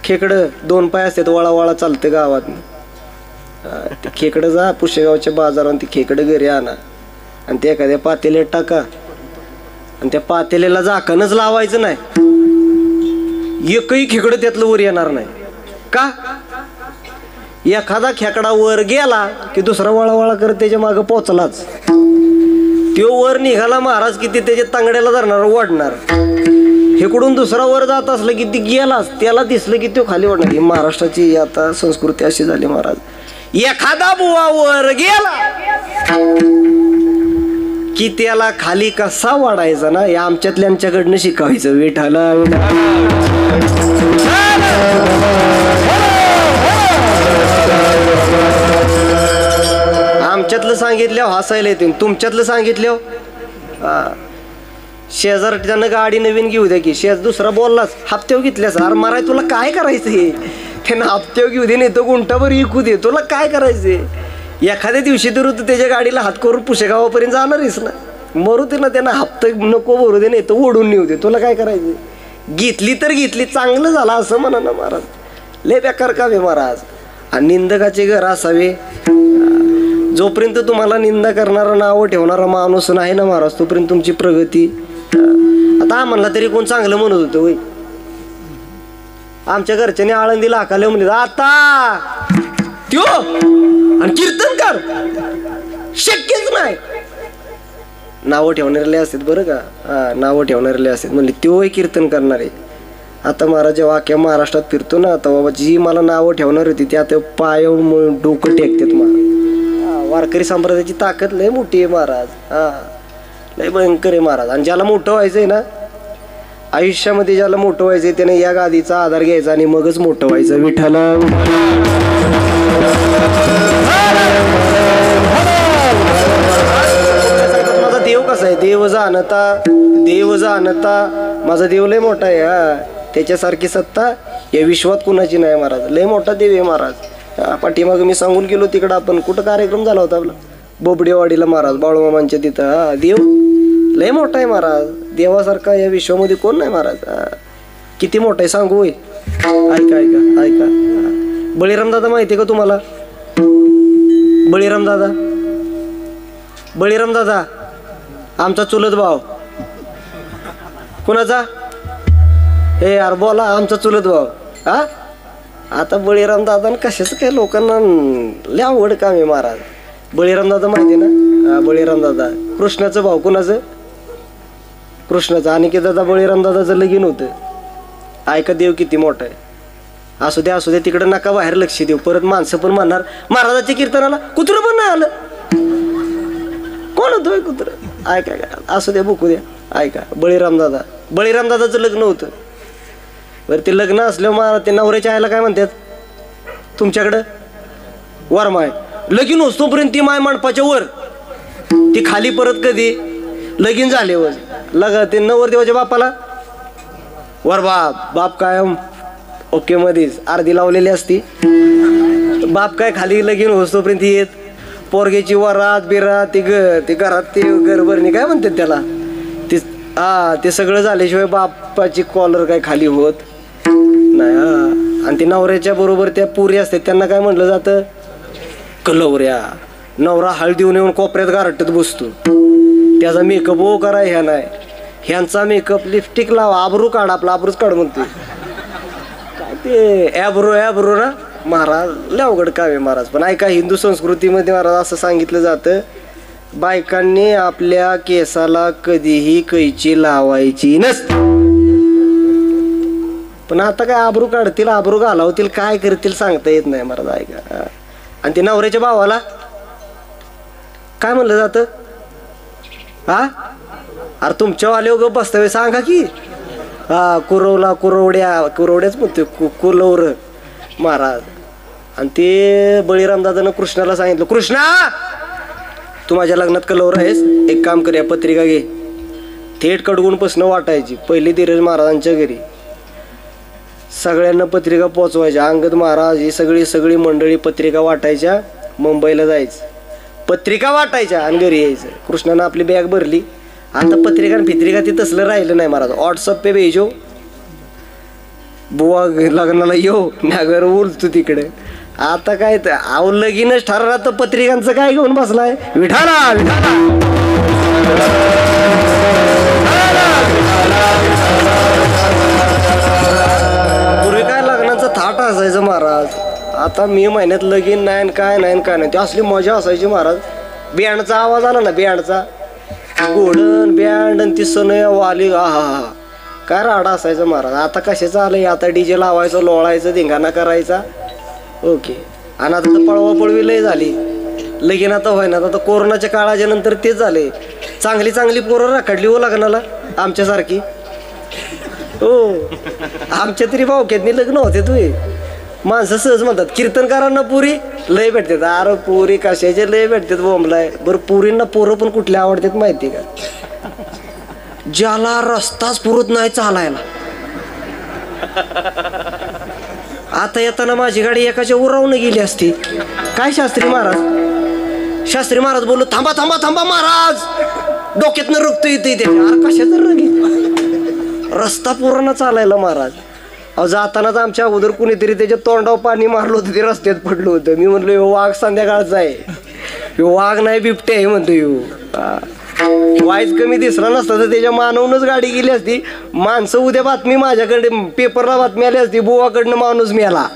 D: खेकडं 2 पाय असतात, वळा वळा चालतं गावात. ते खेकडं जा पुशेगावच्या बाजारावर, ते खेकडं घरी आणा आणि ते एखाद्या पातेल्यात टाका, आणि त्या पातेल्याला झाकणच लावायचं नाही. एकही खेकडं त्यातलं वर येणार नाही. का? एखादा खेकडा वर गेला की दुसरा वळावळा करत त्याच्या मागं पोचलाच. तो वर निघाला महाराज किती त्याच्या तांगड्याला धरणार, ओढणार. इकडून दुसरा वर जात असलं की ती गेलाच, त्याला दिसलं की तो खाली ओढणार. ही महाराष्ट्राची आता संस्कृती अशी झाली महाराज. एखादा बुवा वर गेला की त्याला खाली कसा वाढायचा ना, हे आमच्यातल्यांच्याकडनं शिकायचं. विठाला आमच्यातलं सांगितल्यावर हसायला येते, तुमच्यातलं सांगितल्यावर शेजारच्यानं गाडी नवीन घेऊ द्या की, दुसरा बोललाच हप्त्यावर घेतल्यास, अरे माराय तुला काय करायचं हे, त्यानं हप्त्यावर घेऊ दे, नाही तो गुंटाभर विकू दे, तुला काय करायचंय. एखाद्या दिवशी तर तू त्याच्या गाडीला हात करून पुशेगावापर्यंत जाणारच ना, मरू दे ना, त्यांना हप्ता नको भरू दे, नाही तर ओढून नेऊ दे, तुला काय करायचं. घेतली तर घेतली, चांगलं झालं असं म्हणा ना महाराज. लय बेकार काम आहे महाराज. आणि निंदकाचे घर असावे. जोपर्यंत तुम्हाला निंदा करणारा, नावं ठेवणारा माणूस नाही ना महाराज, तोपर्यंत तुमची प्रगती. आता म्हणला तरी कोण चांगलं म्हणत होतं होय. आमच्या घरच्याने आळंदीला हाकाले म्हणजे आता त्यो आणि कीर्तनकार शक्यच नाही. नावं ठेवणारे असतात बरं का. नावं ठेवणारे असतात म्हणले त्यो कीर्तन करणारे. आता महाराज जेव्हा अख्ख्या महाराष्ट्रात फिरतो ना, आता बाबा जी मला नावं ठेवणार होती ती आता पायावर डोकं टेकतात महाराज. वारकरी संप्रदायाची ताकद लय मोठी आहे महाराज. लय भयंकर आहे महाराज. आणि ज्याला मोठं व्हायचंय ना आयुष्यामध्ये, ज्याला मोठं व्हायचंय त्याने या गादीचा आधार घ्यायचा आणि मगच मोठं व्हायचं. विठ्ठला माझा देव कसा आहे, देव जाणता माझा देव लय मोठा आहे. त्याच्यासारखी सत्ता या विश्वात कुणाची नाही महाराज. लय मोठा देव आहे महाराज. पाठीमागं मी सांगून गेलो तिकडं, आपण कुठं कार्यक्रम झाला होता आपला बोबडेवाडीला महाराज, बाळूमामांच्या तिथं. देव लय मोठा आहे महाराज. देवासारखा या विश्वामध्ये कोण नाही महाराज. किती मोठा आहे सांगू होय. ऐका ऐका ऐका. बळीराम दादा माहिती आहे का तुम्हाला? बळीराम दादा आमचा चुलत भाव. कुणाचा? हे यार बोला, आमचा चुलत भाव. आता बळीराम दादा कशाच काय लोकांना लय आवड काम आहे महाराज. बळीराम दादा माहिती ना? बळीराम दादा कृष्णाचं भाऊ. कुणाचं? कृष्णाचं. आणि की दादा बळीराम दादाचं लगीन होतं. ऐका देव किती मोठा आहे. असू द्या तिकडं नका बाहेर लक्ष देऊ. परत माणसं पण म्हणणार महाराजाच्या कीर्तनाला कुत्रं पण नाही आलं. कोण होतं कुत्रं? ऐका असू द्या, बुकू द्या. ऐका बळीराम दादाचं लग्न होतं. बरं ते लग्न असल्यावर महाराज ते नवऱ्याच्या आईला काय म्हणतात तुमच्याकडं? वरमाय. लगीन होतोपर्यंत ती माय मंडपाच्या वर, ती खाली परत कधी लगीन झाल्यावर ते नवरदेवाच्या बापाला वर बाप कायम ओके मध्येच अर्धी लावलेली असती. बाप काय खाली लगीन होतोपर्यंत येत. पोरगेची वरात बिरात ते घरात ते घरभरणी काय म्हणतात त्याला, ते सगळं झाल्याशिवाय बापाची कॉलर काय खाली होत नाही. आणि ते नवऱ्याच्या बरोबर त्या पुरी असतात त्यांना काय म्हटलं जातं? कलवऱ्या. नवरा हळदीहून येऊन कोपऱ्यात गारटत बसतो. त्याचा मेकअप ओ करा ह्या नाही, ह्यांचा मेकअप लिपस्टिक लावा, आबरू काढ, आपला आबरूच काढ म्हणते. काय ते ॲब्रो ना महाराज, लय अवघड काम आहे महाराज. पण ऐका, हिंदू संस्कृतीमध्ये महाराज असं सांगितलं जातं, बायकांनी आपल्या केसाला कधीही कैची लावायची नसते. पण आता काय आबरू काढतील, आबरू घालावतील, काय करतील सांगता येत नाही महाराज. ऐका, आणि ते नवऱ्याच्या भावाला काय म्हणलं जातं? हा, अरे तुमच्या वाले ग बसता सांगा की, हा कुरवड्याच म्हणतोय, कुलवर महाराज. आणि ते बळीराम दादानं कृष्णाला सांगितलं, कृष्णा तू माझ्या लग्नात कलवर आहेस, एक काम कर, या पत्रिका घे. थेट कडगुणपासनं वाटायची. पहिली धीरज महाराजांच्या घरी सगळ्यांना पत्रिका पोचवायच्या. अंगद महाराज ही सगळी मंडळी पत्रिका वाटायच्या. मुंबईला जायचं, पत्रिका वाटायच्या आणि घरी यायचं. कृष्णानं आपली बॅग भरली. आता पत्रिका फित्रिका ती तसलं राहिलं नाही महाराज. व्हॉट्सअप पे भेजो, बुवा लग्नाला येऊ, नागर उलतो तिकडे. आता काय तर अहो लगीनच ठरला तर पत्रिकांचं काय घेऊन बसलाय? विठाला विठाला. पूर्वी काय लग्नाचं थाट असायचं महाराज. आता मे महिन्यात लगीन नाही, काय नाही काय नाही, ती असली मजा असायची महाराज. बँडचा आवाज आला ना, बँडचा घोडण बँड आणि ती सण वाली, हा काय राडा असायचं महाराज. आता कशाचं आलंय? आता डीजे लावायचं, लोळायचं, धिंगाणा करायचा. ओके. आणि आता तर पळवापळवी लय झाली. लगीन आता होय ना, आता कोरोनाच्या काळाच्या नंतर तेच झाले. चांगली पोरं राखडली हो लग्नाला आमच्यासारखी. हो, आमच्या तरी भावक्यातनी लग्न होते तुझे. माणसं सहज म्हणतात कीर्तनकारांना पुरी लय भेटतात. अरे पुरी कशाचे लय भेटतात बोंबलाय. बरं पुरींना पोरं पण कुठले आवडतात माहिती का? ज्याला रस्ताच पुरत नाही चालायला. आता येताना माझी गाडी एकाच्या उरावून गेली असती. काय शास्त्री महाराज बोललो, थांबा थांबा थांबा महाराज, डोक्यातनं रक्त येते. अरे कशाचं रग, रस्ता पुराणा चालायला महाराज. अहो जातानाच आमच्या अगोदर कुणीतरी त्याच्या तोंडावर पाणी मारलं होतं, ते रस्त्यात पडलं होतं. मी म्हणलो ह्यो वाघ संध्याकाळचा आहे, ह्यो वाघ नाही बिबटे आहे म्हणतो. ह्यो वाईच कमी दिसला नसता तर त्याच्या मानवूनच गाडी गेली असती. माणसं उद्या बातमी माझ्याकडे पेपरला बातमी आली असती, बुवाकडनं माणूस मेला.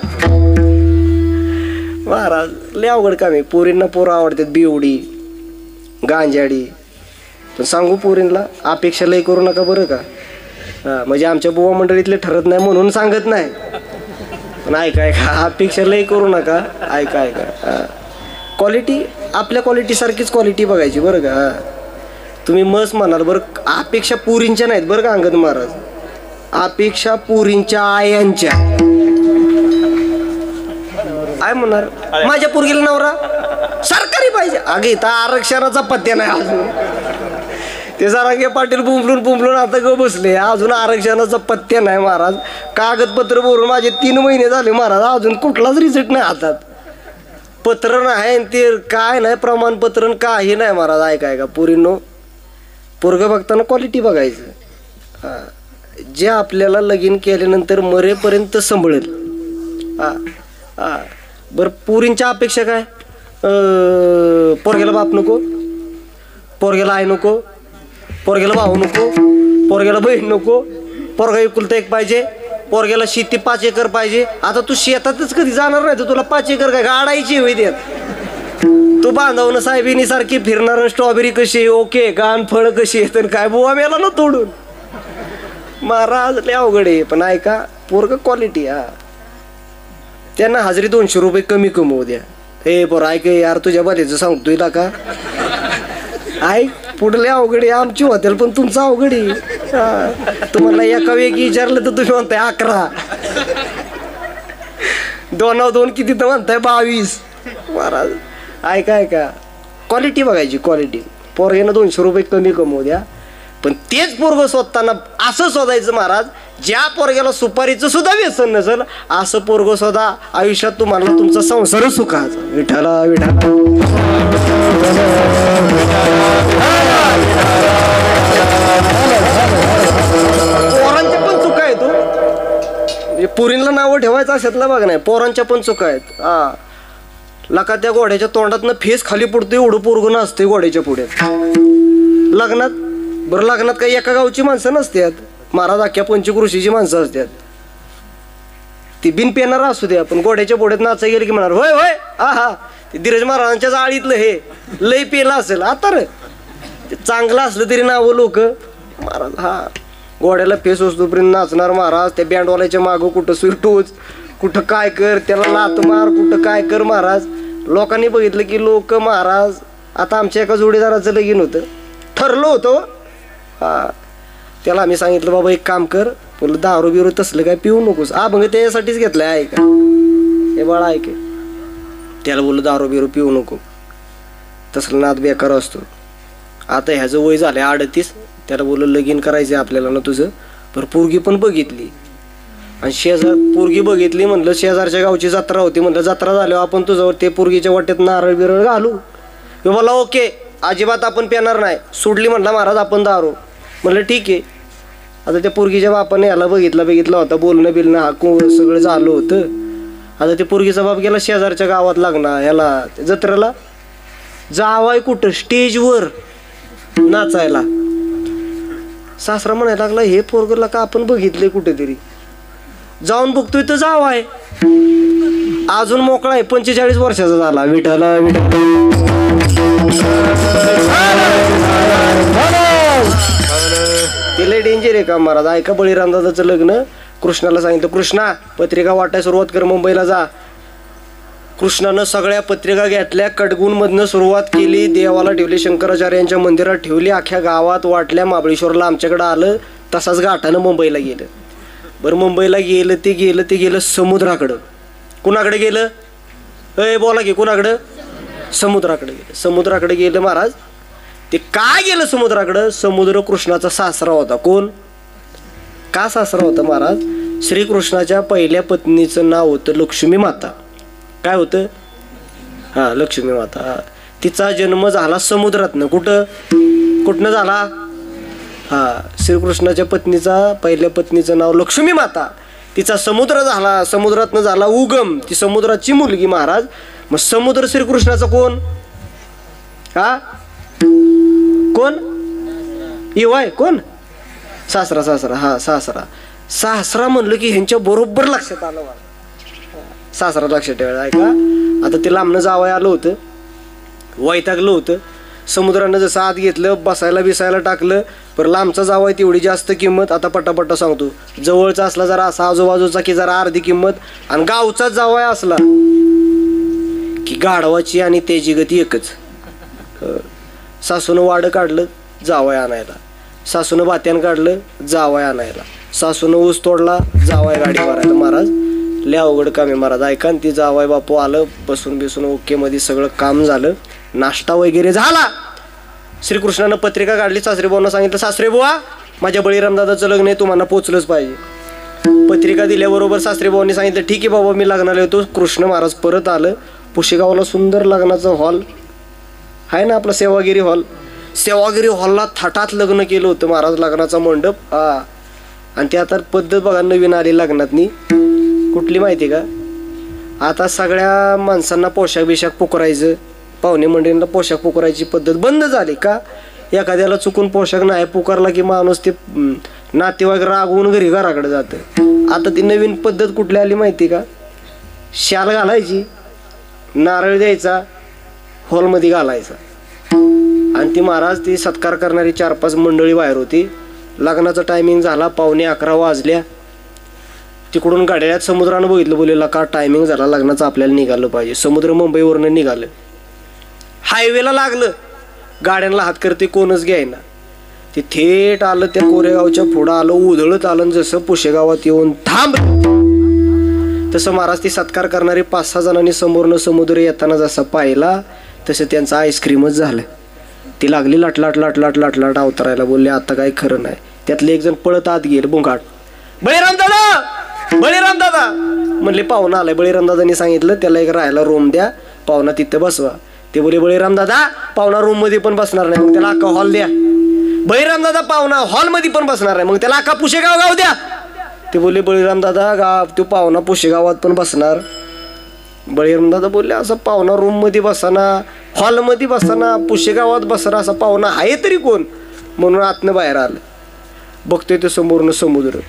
D: महाराज लय अवघड काम आहे. पोरींना पोरं आवडतात, बिवडी गांजाडी. पण सांगू पोरींना अपेक्षा लय करू नका बरं का. हा, म्हणजे आमच्या बुवा मंडळीतले ठरत नाही म्हणून सांगत नाही. पण ऐका अपेक्षा लय करू नका. ऐका क्वालिटी आपल्या क्वालिटीसारखीच क्वालिटी बघायची बरं का. तुम्ही मस्त म्हणाल बरं, अपेक्षा पुरींच्या नाहीत बरं का अंगद महाराज, अपेक्षा पुरींच्या आयांच्या. काय म्हणणार, माझ्या पोरगीला नवरा सरकारी पाहिजे. अगे इथं आरक्षणाचा पत्त्या नाही अजून. ते जरांगे पाटील बुंबलून आता ग बसले, अजून आरक्षणाचा पत्त्या नाही महाराज. कागदपत्र भरून माझे 3 महिने झाले महाराज, अजून कुठलाच रिझल्ट नाही हातात. पत्र नाही ते काय नाही, प्रमाणपत्र काही नाही महाराज. ऐका पोरींनो, पोरगं बघताना क्वालिटी बघायचं. जे आपल्याला लगीन केल्यानंतर मरेपर्यंत सांभाळेल. बरं पोरींच्या अपेक्षा काय? पोरग्याला बाप नको, पोरग्याला आई नको, पोरग्याला भाऊ नको, पोरग्याला बहीण नको, पोरगा एकुलता एक पाहिजे, पोरग्याला शेती 5 एकर पाहिजे. आता तू शेतातच कधी जाणार नाही तर तुला 5 एकर काय गाडायची होई देत. तू बांधवणं साहेबिनी सारखी फिरणार. स्ट्रॉबेरी कशी ओके, गाण फळ कशी येत काय बुवा मेला ना तोडून. महाराज लय अवघड आहे. पण ऐका पोरग क्वालिटी. त्यांना हजेरी 200 रुपये कमी कमवू द्या. हे पोर ऐक यार, तुझ्या बरेच सांगतोय ना का, ऐक पुढले अवघड आहे. आमची होतील पण तुमचं अवघड आहे. तुम्हाला एका वेळी विचारलं तर तुम्ही म्हणताय 11, 2 किती तर म्हणताय 22. महाराज ऐका क्वालिटी बघायची, क्वालिटी. पोरग्यानं 200 रुपये कमी कमवू द्या, पण तेच पोरगं शोधताना असं शोधायचं महाराज, ज्या पोरग्याला सुपारीचं सुद्धा व्यसन नसेल असं पोरगं शोधा. आयुष्यात तुम्हाला तुमचा संसार सुखाचा. विठाला विठाला. पोरांच्या पण चुका आहेत हो. पुरींना नावं ठेवायचं अशातला बघ नाही, पोरांच्या पण चुका आहेत. लका त्या घोड्याच्या तोंडातनं फेस खाली पडतो एवढं पोरगं असते घोड्याच्या पुढ्यात. लग्नात बरं लग्नात काही एका गावची माणसं नसतात, महाराज अख्ख्या पंचकृषीची माणसं असतात. ती बिन पेनारा असू द्या, पण घोड्याच्या पुढ्यात नाचाय गेले की म्हणणार होय होय हा हा ते धीरज महाराजांच्या जाळीतलं हे लय पेला असेल. आता रे ते चांगलं असलं तरी नावं लोक महाराज हा घोड्याला फेस असतोपर्यंत नाचणार महाराज. त्या बँडवाल्याच्या मागं कुठं सुरटूच, कुठं काय कर, त्याला लात मार, कुठं काय कर महाराज. लोकांनी बघितलं की लोक महाराज. आता आमच्या एका जोडीदाराचं लगीन होतं, ठरलं होतं हा. त्याला आम्ही सांगितलं बाबा एक काम कर, बोल दारू बिरू तसलं काय पिऊ नकोस. मग त्याच्यासाठीच घेतलंय आहे का हे बाळा ऐक. त्याला बोललं दारू बिरू पिऊ नको, तसलं नाद बेकार असतो. आता ह्याचं वय झालं 38. त्याला बोललं लगीन करायचं आपल्याला ना तुझं. पर पोरगी पण बघितली आणि शेजार पोरगी बघितली. म्हणलं शेजारच्या गावची जत्रा होती, म्हणलं जत्रा झाल्यावर आपण तुझ्यावर ते पोरगीच्या वाट्यात नारळ बिरळ घालू. मला ओके अजिबात आपण पेणार नाही. सोडली म्हटला महाराज आपण दारू. म्हणलं ठीक आहे. आता त्या पोरगीच्या बापाने याला बघितला होता, बोलणं बिलणं हाकू सगळं झालं होतं. आता ते पोरगीचा बाप गेला शेजारच्या गावात लागणार ह्याला जत्रेला. जावाय कुठं स्टेजवर नाचायला. सासरा म्हणायला लागला हे पोरगला का आपण बघितले कुठेतरी. जाऊन बघतोय तर जावाय अजून मोकळा आहे, 45 वर्षाचा झाला. विठाला ते लय डेंजर आहे का महाराज. ऐका बळीरामदादाचं लग्न. कृष्णाला सांगितलं कृष्णा पत्रिका वाटाय सुरुवात कर, मुंबईला जा. कृष्णानं सगळ्या पत्रिका घेतल्या, कडगुणमधनं सुरुवात केली, देवाला ठेवली, शंकराचार्यांच्या मंदिरात ठेवली, अख्ख्या गावात वाटल्या, महाबळेश्वरला आमच्याकडं आलं. तसाच गाठानं मुंबईला गेलं. बरं मुंबईला गेलं ते गेलं समुद्राकडं. कुणाकडे गेलं बोला की कुणाकडं. समुद्राकडे गेलं. समुद्राकडे गेलं महाराज. ते काय गेलं समुद्राकडं. समुद्र कृष्णाचा सासरा होता. कोण का सासरा होता महाराज. श्रीकृष्णाच्या पहिल्या पत्नीचं नाव होतं लक्ष्मी माता. काय होतं हा लक्ष्मी माता. तिचा जन्म झाला समुद्रातनं. कुठनं झाला हा श्रीकृष्णाच्या पहिल्या पत्नीचं नाव लक्ष्मी माता. तिचा समुद्र झाला, समुद्रातनं झाला उगम. ती समुद्राची मुलगी महाराज. मग समुद्र श्रीकृष्णाचा कोण हा कोण इवाय कोण सासरा हा सासरा म्हणलं की ह्यांच्या बरोबर लक्षात आलं. सासरा लक्षात ठेवायला ऐका. आता ते लांबनं जावं आलं होतं, वैतागलं होतं. समुद्रानं जसं आत घेतलं, बसायला बिसायला टाकलं. पण लांबचा जावाय तेवढी जास्त किंमत. आता पटापट्टा सांगतो. जवळचा असला जरा असा आजूबाजूचा की जरा अर्धी किंमत. आणि गावचा जावाय असला की गाढवाची आणि त्याची गती एकच. सासूनं वाडं काढलं जावाय आणायला, सासूनं बात्यान काढलं जावाय आणायला, सासूनं ऊस तोडला जावाय गाडी मारायला. महाराज लय अवघड काम आहे महाराज. ऐका. ती जावाय बापू आलं, बसून बिसून ओके मध्ये सगळं काम झालं, नाश्ता वगैरे झाला. श्रीकृष्णानं पत्रिका काढली. सासरेबुवांना सांगितलं सासरेबुवा माझ्या बळीरामदादाचं लग्न आहे, तुम्हाला पोचलंच पाहिजे. पत्रिका दिल्याबरोबर सासरेबुवांनी सांगितलं ठीक आहे बाबा मी लग्नाला येतो. कृष्ण महाराज परत आलं. पुशेगावला सुंदर लग्नाचं हॉल आहे ना आपला सेवागिरी हॉल. सेवागिरी हॉलला थाटात लग्न केलं होतं महाराज. लग्नाचा मंडप हा. आणि ते आता पद्धत बघा नवीन आली लग्नातनी. कुठली माहिती का. आता सगळ्या माणसांना पोशाख बिशाख पुकरायचं, पाहुणे मंडळींना पोशाख पुकरायची पद्धत बंद झाली का. एखाद्याला चुकून पोशाख नाही पुकारला की माणूस ते नातेवाईक रागवून घराकडे जातं. आता ती नवीन पद्धत कुठली आली माहिती का. शाल घालायची, नारळ द्यायचा, हॉलमध्ये घालायचा. आणि ती महाराज ती सत्कार करणारी 4-5 मंडळी बाहेर होती. लग्नाचा टायमिंग झाला, 11:15 वाजल्या. तिकडून गाड्यात समुद्रानं बघितलं, बोलेला का टायमिंग झाला लग्नाचं आपल्याला निघालं पाहिजे. समुद्र मुंबईवरनं निघालं, हायवेला लागलं. गाड्यांना हात करते कोणच घ्यायना. ते थेट आलं त्या कोरेगावच्या पुढं आलं, उधळत आलं. जसं पुशेगावात येऊन थांब तसं महाराज ती सत्कार करणारी 5-6 जणांनी समोरनं समुद्र येताना जसा पाहिला तसं त्यांचं आईस्क्रीमच झालं. ती लागली लाटलाट अवतरायला. बोलले आता काय खरं नाही. त्यातले एक जण पळत आत गेले, बुंगाट बळीराम दादा म्हणले पाहुणा आलाय. बळीरामदादांनी सांगितलं त्याला एक राहायला रूम द्या, पाहुणा तिथं बसवा. ते बोले बळीराम दादा पाहुणा रूम मध्ये पण बसणार नाही, मग त्याला अख्खा हॉल द्या. बळीराम दादा पाहुणा हॉल मध्ये पण बसणार नाही, मग त्याला अख्खा पुशेगाव गाव द्या. ते बोलले बळीराम दादा तो पाहुणा पुशेगावात पण बसणार बळीराम दादा बोलले असं पाहुणा रूम मध्ये बसाना, हॉलमध्ये बसाना, पुशेगावात बसना असा पाहुणा आहे तरी कोण, म्हणून आतनं बाहेर आलं. बघतोय ते समोरनं समुद्र.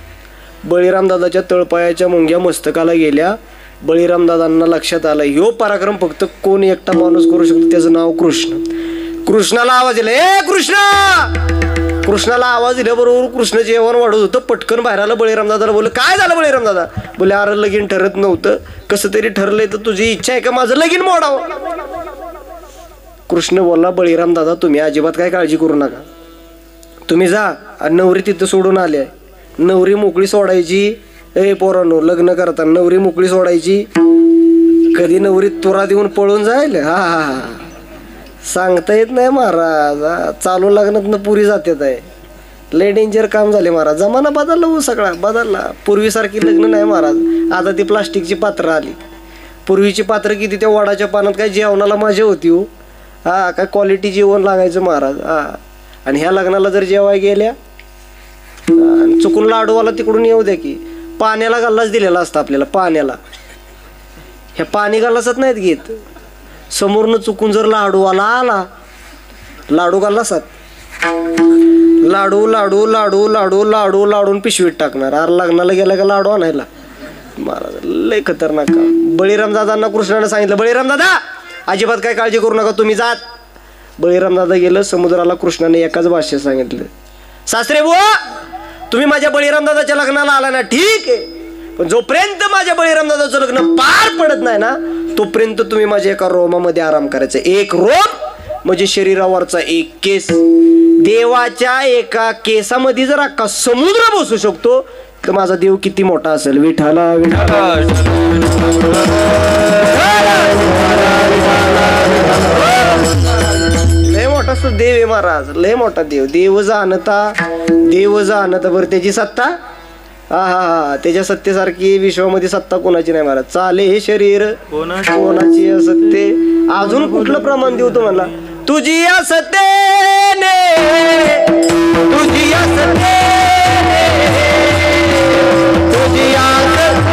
D: बळीराम दादाच्या तळपायाच्या मुंग्या मस्तकाला गेल्या. बळीराम दादांना लक्षात आलं ह्यो पराक्रम फक्त कोण एकटा माणूस करू शकतो, त्याचं नाव कृष्ण. कृष्णाला आवाज दिला, ए कृष्णा. कृष्णाला आवाज दिल्याबरोबर कृष्ण जेवण वाढत होतं. पटकन बाहेर आलं. बळीराम दादाला बोललं काय झालं बळीराम दादा. बोले अरे लगीन ठरत नव्हतं, कसं तरी ठरलंय तर तुझी इच्छा आहे का माझं लगीन मोडावं. कृष्ण बोलला बळीराम दादा तुम्ही अजिबात काय काळजी करू नका, तुम्ही जा. नवरी तिथं सोडून आली, नवरी मोकळी सोडायची. ए पोरांनो लग्न करताना नवरी मोकळी सोडायची. कधी नवरी तुरा देऊन पळून जाईल हा हा हा सांगता येत नाही महाराज. चालू लग्नात पुरी जातात आहे. लय डेंजर काम झाले महाराज. जमाना बदलला हो, सगळा बदलला. पूर्वीसारखी लग्न नाही महाराज. आता ती प्लास्टिकची पात्र आली. पूर्वीची पात्र किती त्या वडाच्या पानात काय जेवणाला मजा होती हो. हा काय क्वालिटी जेवण लागायचं महाराज. हा आणि ह्या लग्नाला जर जेवाय गेल्या चुकून लाडूवाला तिकडून येऊ द्या की पाण्याला गल्लाच दिलेला असता आपल्याला. पाण्याला ह्या पाणी गल्लासच नाहीत घेत. समोरनं चुकून जर लाडूवाला आला, लाडू गल्लासात, लाडू लाडू लाडू लाडू लाडू लाडून पिशवीत टाकणार. अरे लग्नाला गेला का लाडू आणायला महाराज. लय खतरनाक काम. बळीराम दादांना कृष्णाने सांगितलं बळीराम दादा अजिबात काय काळजी करू नका तुम्ही जात. बळीराम दादा गेलं समुद्राला. कृष्णाने एकाच भाषेत सांगितलं सासरे बुवा तुम्ही माझ्या बळीराम दादाच्या लग्नाला आला ना ठीक आहे, पण जोपर्यंत माझ्या बळीराम दादाचं लग्न पार पडत नाही ना तोपर्यंत तुम्ही माझ्या एका रोमामध्ये आराम करायचा. एक रोम म्हणजे शरीरावरचा एक केस. देवाच्या एका केसामध्ये जर अख्खा समुद्र बसू शकतो तर माझा देव किती मोठा असेल. विठाला विठाला लय मोठा देव आहे महाराज. लय मोठा देव. देव जाणता बरं त्याची सत्ता. हा हा हा त्याच्या सत्तेसारखी विश्वामध्ये सत्ता कोणाची नाही महाराज. चाले हे शरीर कोणाची असत्ते. अजून कुठलं प्रमाण देऊ तुम्हाला. तुझी असतेने तुझी असतेने तुझी असतेने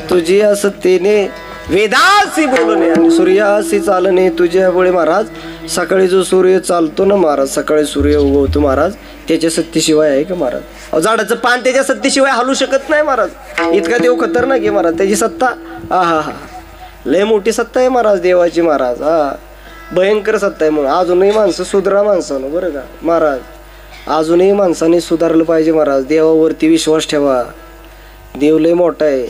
D: तुझी असतेने वेदासी बोलणे आणि सूर्यासी चालणे तुझ्यामुळे महाराज. सकाळी जो सूर्य चालतो ना महाराज, सकाळी सूर्य उगवतो महाराज, त्याच्या सत्तेशिवाय आहे का महाराज. झाडाचं पान त्याच्या सत्तेशिवाय हलू शकत नाही महाराज. इतका देव खतरनाक आहे महाराज. त्याची सत्ता हा हा हा लय मोठी सत्ता आहे महाराज देवाची महाराज. हा भयंकर सत्ता आहे. म्हणून अजूनही माणसं सुधारा माणसानं बरं का महाराज. अजूनही माणसाने सुधारलं पाहिजे महाराज. देवावरती विश्वास ठेवा. देव लय मोठा आहे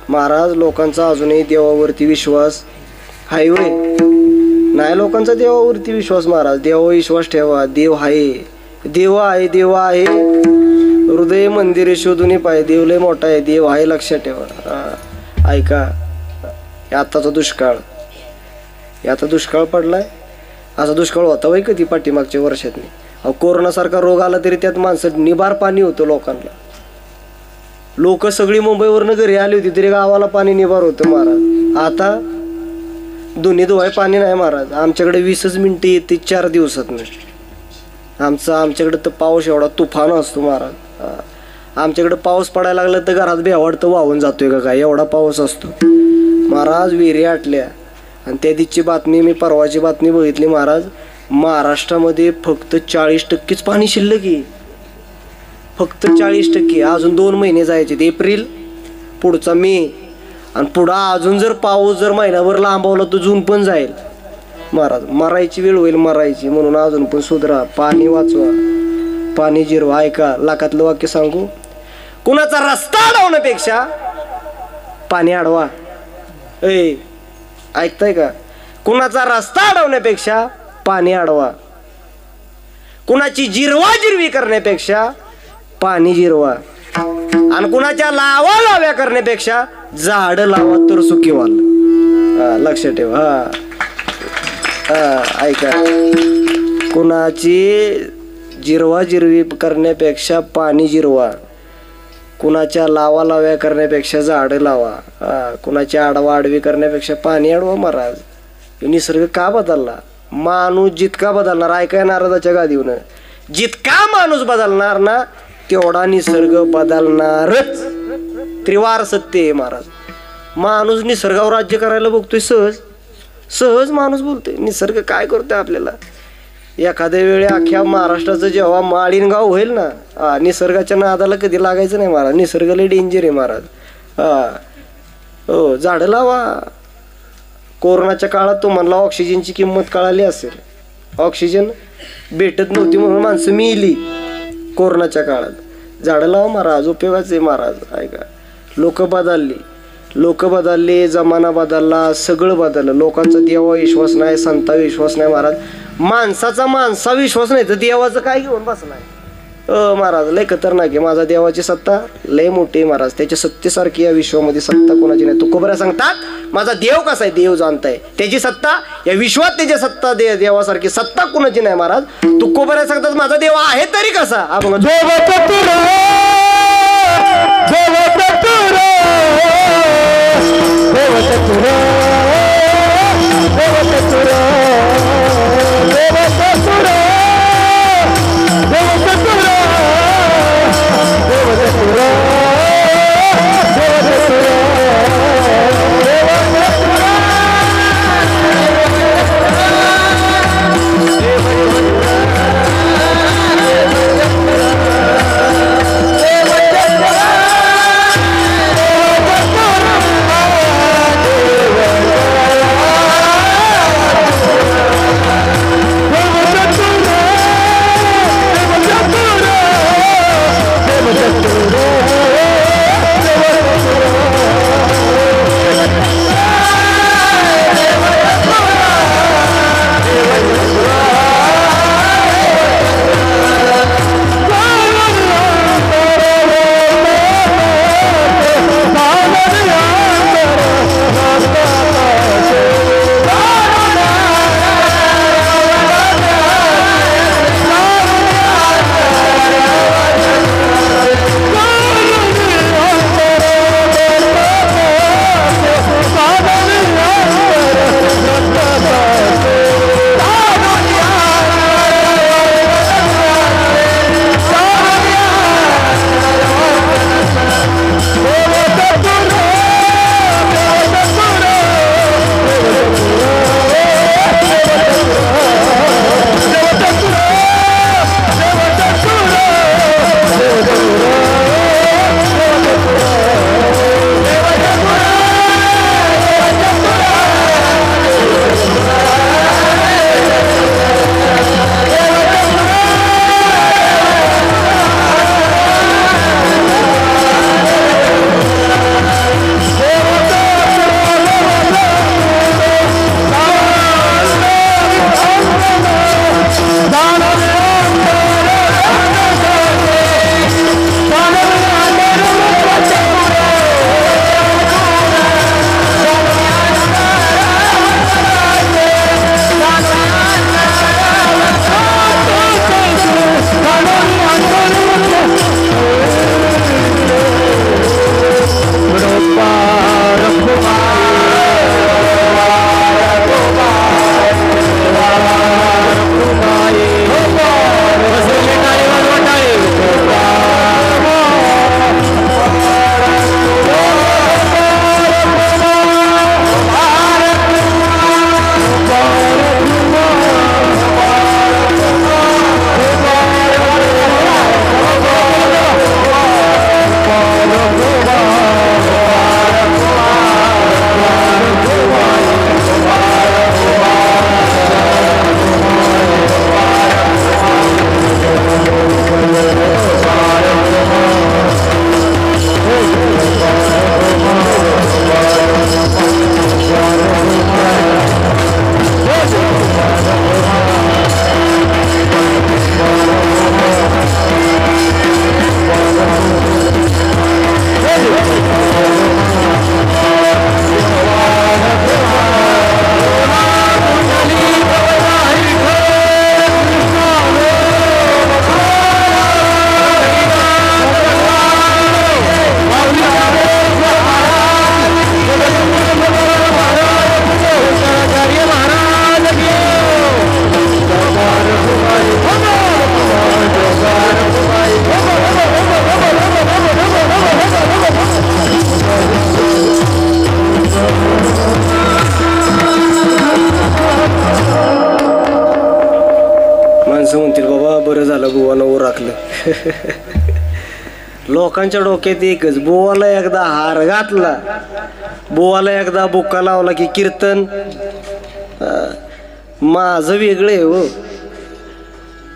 D: महाराज. लोकांचा अजूनही देवावरती विश्वास हाय होय नाही. लोकांचा देवावरती विश्वास महाराज. देवावर विश्वास ठेवा. देव आहे, देव आहे, देव आहे. हृदय मंदिरे शोधून पाय. देव लय मोठा आहे. देव आहे लक्षात ठेवा. ऐका आताचा दुष्काळ, आता दुष्काळ पडलाय. असा दुष्काळ होता वय कधी पाठीमागच्या वर्षात. कोरोनासारखा रोग आला तरी त्यात माणसं निबार पाणी होतं लोकांना. लोक सगळी मुंबईवरनं घरी आली होती तरी गावाला पाणी निबार होतं महाराज. आता दोन्ही धुवाय पाणी नाही महाराज. आमच्याकडे 20च मिनिटं येते 4 दिवसात. आमच्याकडे तर पाऊस एवढा तुफान असतो महाराज. आमच्याकडे पाऊस पडायला लागला तर घरात बेवाडतं वाहून जातोय का काय, एवढा पाऊस असतो महाराज. विहिरी आटल्या. आणि त्या दिवशी बातमी, मी परवाची बातमी बघितली महाराज, महाराष्ट्रामध्ये फक्त 40%च पाणी शिल्लक आहे. फक्त 40%. अजून 2 महिने जायचे, एप्रिल, पुढचा मे, आणि पुढं अजून जर पाऊस जर महिनाभर लांबवला तर जून पण जाईल महाराज. मरायची वेळ होईल, मरायची. म्हणून अजून पण सुधरा, पाणी वाचवा, पाणी जिरवा. ऐका, लाखातलं वाक्य सांगू, कुणाचा रस्ता अडवण्यापेक्षा पाणी अडवा. ऐकताय का? कुणाचा रस्ता अडवण्यापेक्षा पाणी अडवा. कुणाची जिरवाजिरवी करण्यापेक्षा पाणी जिरवा. आणि कुणाच्या लावा लाव्या करण्यापेक्षा झाड लावा तर सुखी व्हाल. लक्षात ठेवा. ऐका, कुणाची जिरवाजिरवी करण्यापेक्षा पाणी जिरवा. कुणाच्या लावा लाव्या करण्यापेक्षा झाड लावा. कुणाच्या आडवा आडवी करण्यापेक्षा पाणी अडवा महाराज. निसर्ग का बदलला? माणूस जितका बदलणार, ऐकाय नारदाच्या गादीवर, जितका माणूस बदलणार ना तेवढा निसर्ग बदलणारच. त्रिवार सत्य आहे महाराज. माणूस निसर्गावर राज्य करायला बघतोय, सहज माणूस बोलतोय. निसर्ग काय करतोय आपल्याला? एखाद्या वेळी अख्ख्या महाराष्ट्राचं जेव्हा माळीन गाव होईल ना, निसर्गाच्या नादाला कधी लागायचं नाही महाराज. निसर्गाला डेंजर आहे महाराज. हो, झाडं लावा. कोरोनाच्या काळात तुम्हाला ऑक्सिजनची किंमत कळाली असेल. ऑक्सिजन भेटत नव्हती म्हणून माणसं मिली कोरोनाच्या काळात. झाडं लावा महाराज, उपयोगाचं आहे महाराज. ऐका, लोक बदलले, जमाना बदलला, सगळं बदललं. लोकांचा देवा विश्वास नाही, संता विश्वास नाही महाराज. माणसा विश्वास नाही तर देवाचं काय घेऊन बसलाय महाराज. लय खतरनाक आहे. माझा देवाची सत्ता लय मोठी आहे महाराज. त्याच्या सत्तेसारखी या विश्वामध्ये सत्ता कोणाची नाही. तुकोबऱ्या सांगतात माझा देव कसा आहे, देव जाणताय. त्याची सत्ता या विश्वात, त्याची सत्ता देवासारखी सत्ता कोणाची नाही महाराज. तुकोबऱ्या सांगतात माझा देव आहे तरी कसा. माणसं म्हणतील बाबा बरं झालं बुवानं वर राखलं. लोकांच्या डोक्यात एकच, बुवाला एकदा हार घातला, बुवाला एकदा बुक्का लावला की कीर्तन. माझं वेगळं आहे हो.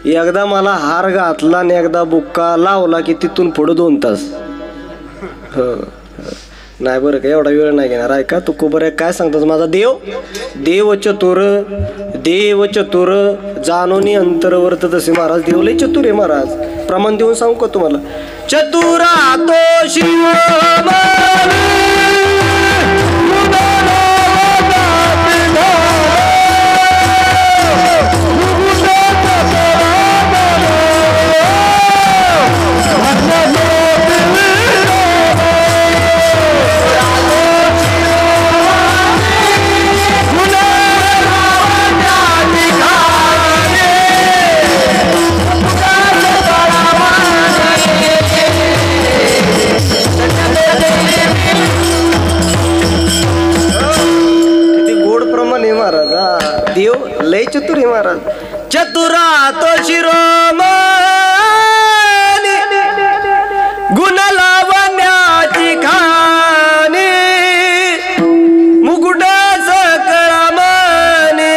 D: एकदा मला हार घातला आणि एकदा बुक्का लावला की तिथून पुढं 2 तास. हो नाही बरं का, एवढा वेळ नाही घेणार. ऐका तुकोबर काय सांगतात, माझा देव देव चतुर जानोनी अंतरवर्त तसे. महाराज देव लय चतुर आहे महाराज. प्रमाण देऊन सांगू का तुम्हाला, चतुरा तो शिव देव लय चतुर आहे महाराज. चतुरा तो शिरोमणी गुण लावण्याची खाणी मुकुट सकळामणी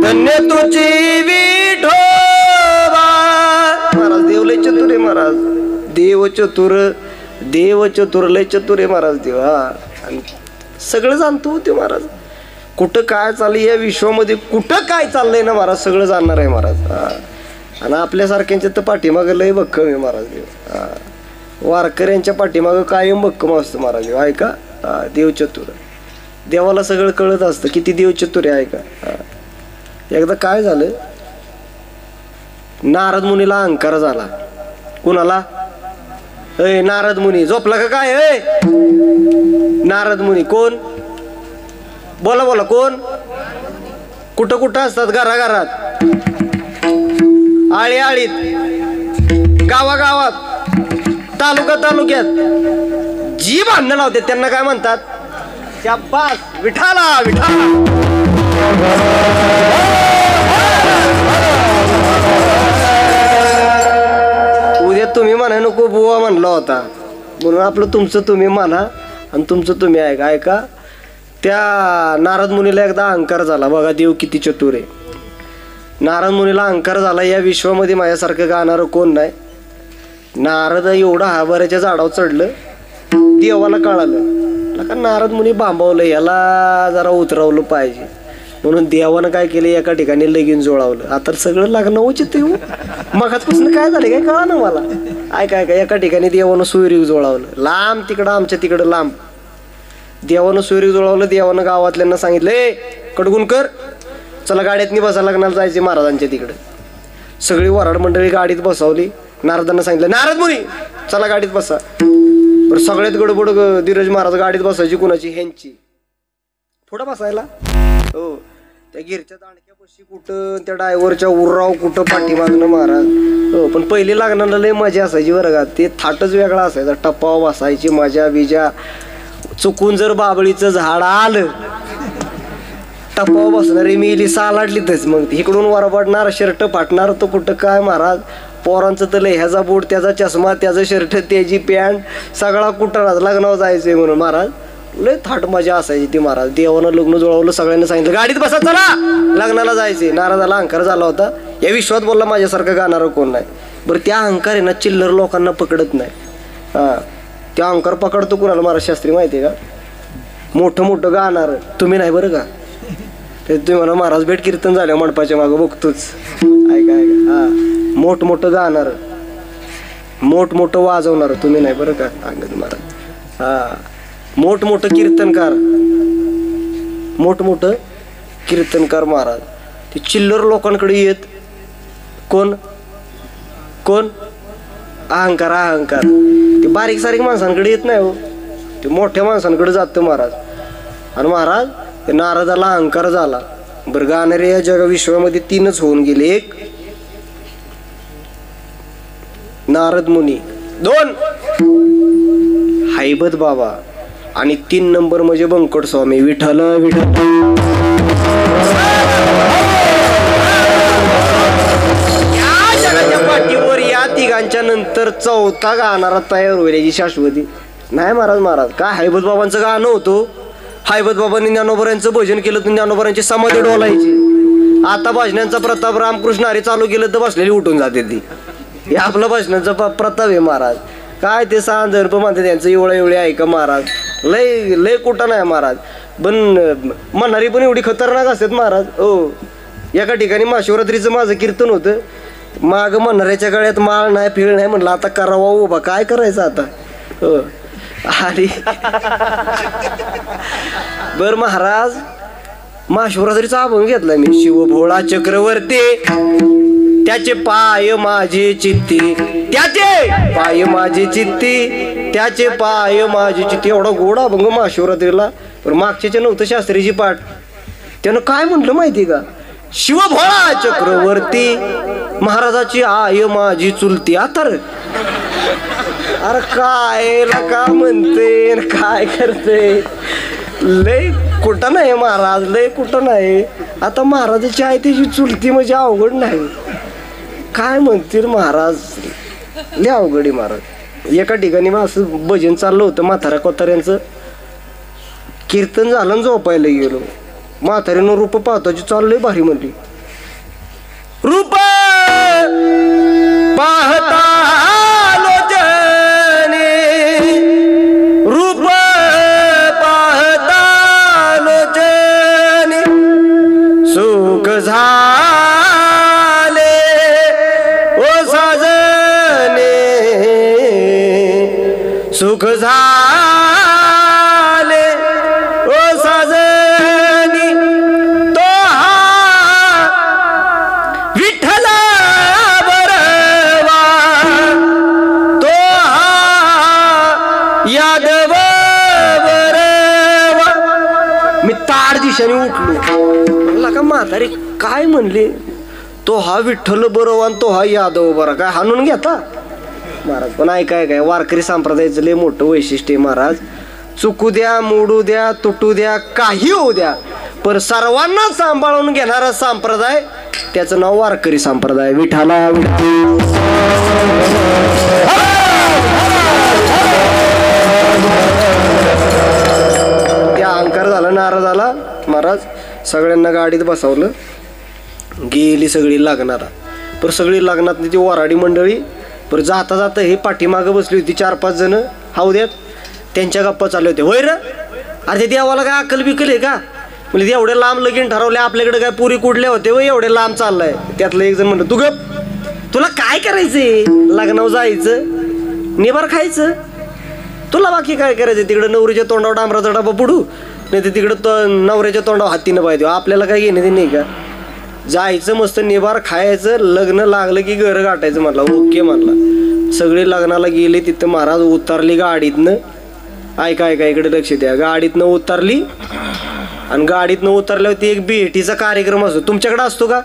D: धन्य तुझी विठोबा. महाराज देव लय चतुर आहे महाराज. देव चतुर लय चतुर आहे महाराज देव. आणि सगळं जाणतो ते महाराज. कुठं काय चाललंय या विश्वामध्ये, कुठं काय चाललंय ना महाराज सगळं जाणणार आहे महाराज. आणि आपल्यासारख्यांच्या तर पाठीमागं लय भक्कम आहे महाराज देव. वारकऱ्यांच्या पाठीमागं कायम भक्कम असतं महाराज देव. ऐका देव चतुर. देवाला सगळं कळत असतं किती देव चतुर आहे. ऐका एकदा काय झालं, नारद मुनीला अहंकार झाला. कुणाला? नारद मुनी झोपला का काय? नारद मुनी कोण? बोला बोला कोण? कुठं कुठं असतात? घराघरात, आळी आळीत, गावागावात, तालुक्यात जी भांडणं लावते त्यांना काय म्हणतात? शाबास विठाला विठाला. उद्या तुम्ही म्हणा नको बुवा म्हणला होता म्हणून आपलं तुमचं तुम्ही म्हणा आणि तुमचं तुम्ही ऐका. ऐका त्या नारद मुनीला एकदा अहंकार झाला. बघा देव किती चतुर आहे. नारद मुनीला अहंकार झाला, या विश्वामध्ये माझ्यासारखं गाणारं कोण नाही. नारद एवढा हरभऱ्याच्या झाडावर चढलं, देवाला कळालं का नारद मुनी बांबावलं, याला जरा उतरवलं पाहिजे म्हणून देवानं काय केलं, एका ठिकाणी लगीन जोडावलं. आता सगळं लग्न उचित येऊ. मगाचपासून काय झालं काय कळा ना मला. ऐका एका ठिकाणी देवानं सोयरीक जोडावलं, लांब तिकडं आमच्या तिकडं लांब. देवानं सोयरीक जोडावलं. देवानं गावातल्यांना सांगितलं, कडगुण कर, चला गाड्यातनी बसा, लग्नाला जायचे महाराजांच्या तिकडं. सगळी वराड मंडळी गाडीत बसवली. नारदांना सांगितलं, नारद मुनी चला गाडीत बसा. पण सगळ्यात गडबड धीरज महाराज गाडीत बसायची कुणाची? ह्यांची. पुढं बसायला हो. त्या गिरच्या दांडक्यापाशी कुठं, त्या ड्रायव्हरच्या उर्राव कुठं पाठीमागणं महाराज. हो पण पहिली लागणारा लय मजा असायची बरं का. ते थाटच वेगळा असायचा. टप्पाव बसायची मजा बिजा. चुकून जर बाबळीचं झाड आलं, टप्पाव बसणारी मिली सालाडलीतच. मग इकडून वरबडणार, शर्ट फाटणार तो कुठं काय महाराज. पोरांचं तर लय ह्याचा बूट, त्याचा चष्मा, त्याचं शर्ट, त्याची पॅन्ट, सगळा कुठं लग्नावर जायचंय म्हणून महाराज. लय थाट मजा असायची ती महाराज. देवानं लग्न जुळवलं, सगळ्यांना सांगितलं गाडीत बसा चला लग्नाला जायचे. नारदाला अहंकार झाला होता. या विश्वात बोलला माझ्यासारखं गाणारं कोण नाही. बरं त्या अहंकार आहे ना चिल्लर लोकांना पकडत नाही. त्या अहंकार पकडतो कुणाला महाराज शास्त्री माहिती आहे का? मोठं गाणार तुम्ही नाही बरं का. ते तुम्ही म्हणा महाराज भेट कीर्तन झालं मंडपाच्या मागं बघतोच. ऐका मोठं गाणार, मोठं वाजवणार तुम्ही नाही बरं का. अंगद महाराज मोठं कीर्तनकार महाराज. ते चिल्लर लोकांकडे येत. कोण अहंकार. ते बारीक सारीक माणसांकडे येत नाही हो. ते मोठ्या माणसांकडे जातं महाराज. आणि महाराज ते नारदाला अहंकार झाला. बरं गाणारे या जगा विश्वामध्ये 3च होऊन गेले. 1 नारद मुनी, 2 हैबत बाबा आणि 3 नंबर म्हणजे बंकट स्वामी. विठ्ठल विठ्ठल. तर चौथा गाणारा तयार होईल याची शाश्वती नाही. महाराज काय हैबत बाबांचं गाणं होतं. हैबत बाबांनी ज्ञानोबरांचं भजन केलं तर ज्ञानोबरांची समाधी डोलायची. आता भजनांचा प्रताप रामकृष्ण हरी चालू केलं तर बसलेली उठून जाते ती. हे आपलं भजनाचा प्रताप आहे महाराज. काय ते सांजर्प म्हणते त्यांचं एवढे ऐका महाराज. लय कुठं नाही महाराज. पण म्हणणारी पण एवढी खतरनाक असतात महाराज. हो एका ठिकाणी महाशिवरात्रीचं माझं कीर्तन होतं. माग म्हणणाऱ्याच्या गळ्यात माळ नाही फिळ नाही म्हणलं आता करावा उभा काय करायचं आता. हो आणि बर महाराज महाशिवरात्रीचा अभंग घेतला मी. शिवभोळा चक्रवर्ती त्याचे पाय माझे चित्ती त्याचे पाय माझे चित्ती त्याचे पाय माझे चित्ती. एवढा गोड अभंग महाशिवरात्रीला. पण मागच्याच्या नव्हतं शास्त्रीची पाठ. त्यानं काय म्हटलं माहिती का. शिवभोळा चक्रवर्ती महाराजाची आय माझी चुलती. आता अरे काय का म्हणते काय करते. लय कुठं नाही महाराज लय कुठं नाही. आता महाराजाची आहे त्याची चुलती म्हणजे अवघड नाही. काय म्हणतील महाराज लय अवघड आहे महाराज. एका ठिकाणी मग असं भजन चाललं होतं म्हाताऱ्या कोताऱ्यांचं. कीर्तन झालं झोपायला गेलो. म्हाताऱ्यानं रूप पाहताची चाललंय भारी म्हणली. रूप पाहता लोचने रूप पाहता लोचने सुख झाले ओ साजने सुख झाले ओ साजनी. तो हा विठ्ठला बरवा तो हा यादव बरवा. मी ताड दिशेने उठलो. मला का म्हातारी काय म्हणले. तो हा विठ्ठल बरोवा तो हा यादव बरा काय हाणून घेता महाराज. पण ऐकाय काय वारकरी संप्रदायाचं लय मोठं वैशिष्ट्य आहे महाराज. चुकू द्या मोडू द्या तुटू द्या काही होऊ द्या पण सर्वांना सांभाळून घेणारा संप्रदाय त्याचं नाव वारकरी संप्रदाय. विठाला त्या अहंकार झाला नाराज झाला महाराज. सगळ्यांना गाडीत बसवलं. गेली सगळी लग्नाला. पर सगळी लग्नात ती वराडी मंडळी. पर जाता जाता हे पाठीमागं बसली होती 4-5 जण हावद्यात. त्यांच्या गप्पा चालू होत्या. होय र अरे ते देवाला काय अक्कल बिकल आहे का. म्हणजे एवढे लांब लगीन ठरवले आपल्याकडे काय पुरी कुठले होते व एवढे लांब चाललाय. त्यातलं एक जण म्हणलं तू गप तुला काय करायचंय लग्नावर जायचं निबार खायचं तुला बाकी काय करायचं. तिकडं नवरीच्या तोंडावर डांबराचा डबा पुडू नाही तर तिकडं नवऱ्याच्या तोंडावर हातीनं पाहिजे. आपल्याला काय घेणे ते नाही का. जायचं मस्त निबार खायचं लग्न लागलं की घर गाठायचं म्हणला. ओके म्हणला. सगळे लग्नाला गेले. तिथं महाराज उतरली गाडीतनं. ऐका इकडे लक्ष द्या. गाडीतनं उतरली आणि गाडीतनं उतरल्यावरती एक भेटीचा कार्यक्रम असतो. तुमच्याकडे असतो का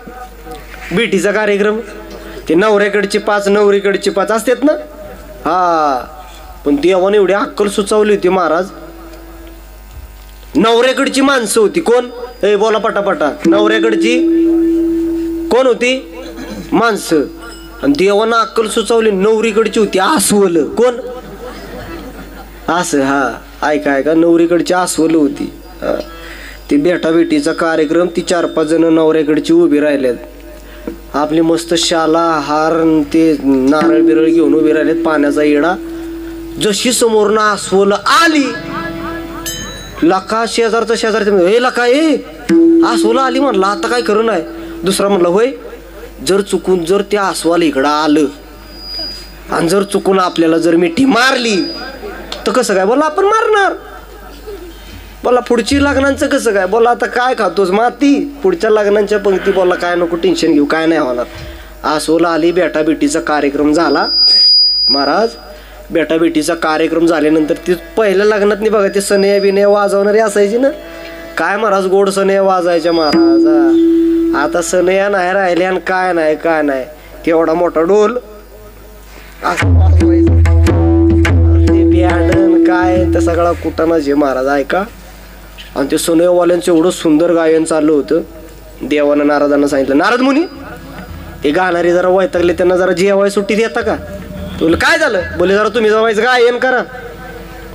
D: भेटीचा कार्यक्रम. ते नवऱ्याकडची 5 नवरीकडची 5 असतात ना. हा पण देवाने एवढी अक्कल सुचवली होती महाराज. नवऱ्याकडची माणसं होती कोण ए बोला पटापटा. नवऱ्याकडची कोण होती माणसं. आणि देवानं अक्कल सुचवली. नवरीकडची होती अस्वल. कोण असं हा ऐका नवरीकडची अस्वल होती. ती बेटाबेटीचा कार्यक्रम. ती 4-5 जण नवऱ्याकडची उभी राहिल्यात. आपली मस्त शाला हार ते नारळ बिरळ घेऊन उभी राहिलेत. पाण्याचा येडा. जशी समोरनं अस्वल आली लका शेजारचा हे लका ए अस्वल आली म्हणला आता काय खरं नाही. दुसरा म्हणला होय जर चुकून जर त्या अस्वाला इकडं आलं आणि जर चुकून आपल्याला जर मिठी मारली तर कसं काय. बोला आपण मारणार. बोला पुढची लग्नांचं कसं काय. बोला आता काय खातोस माती. पुढच्या लग्नांच्या पंक्ती बोला काय नको टेन्शन घेऊ काय नाही होणार. अस्वल आली. बेटाबेटीचा कार्यक्रम झाला महाराज. बेटाबेटीचा कार्यक्रम झाल्यानंतर ती पहिल्या लग्नात नाही बघा ते सनया बिनया वाजवणारी असायची ना. काय महाराज गोड सनया वाजायच्या महाराज. आता सनया नाही राहिले आणि काय नाही केवढा मोठा डोल ते बँड काय ते सगळा कुटाणा जे महाराज ऐका. आणि ते सनयावाल्यांचं एवढं सुंदर गायन चाललं होतं. देवानं नारदांना सांगितलं नारद मुनी ते गाणारे जरा वैतागले त्यांना जरा जेवाय सुट्टी देता का. तुला काय झालं? बोले जरा तुम्ही जमायचं गायन करा.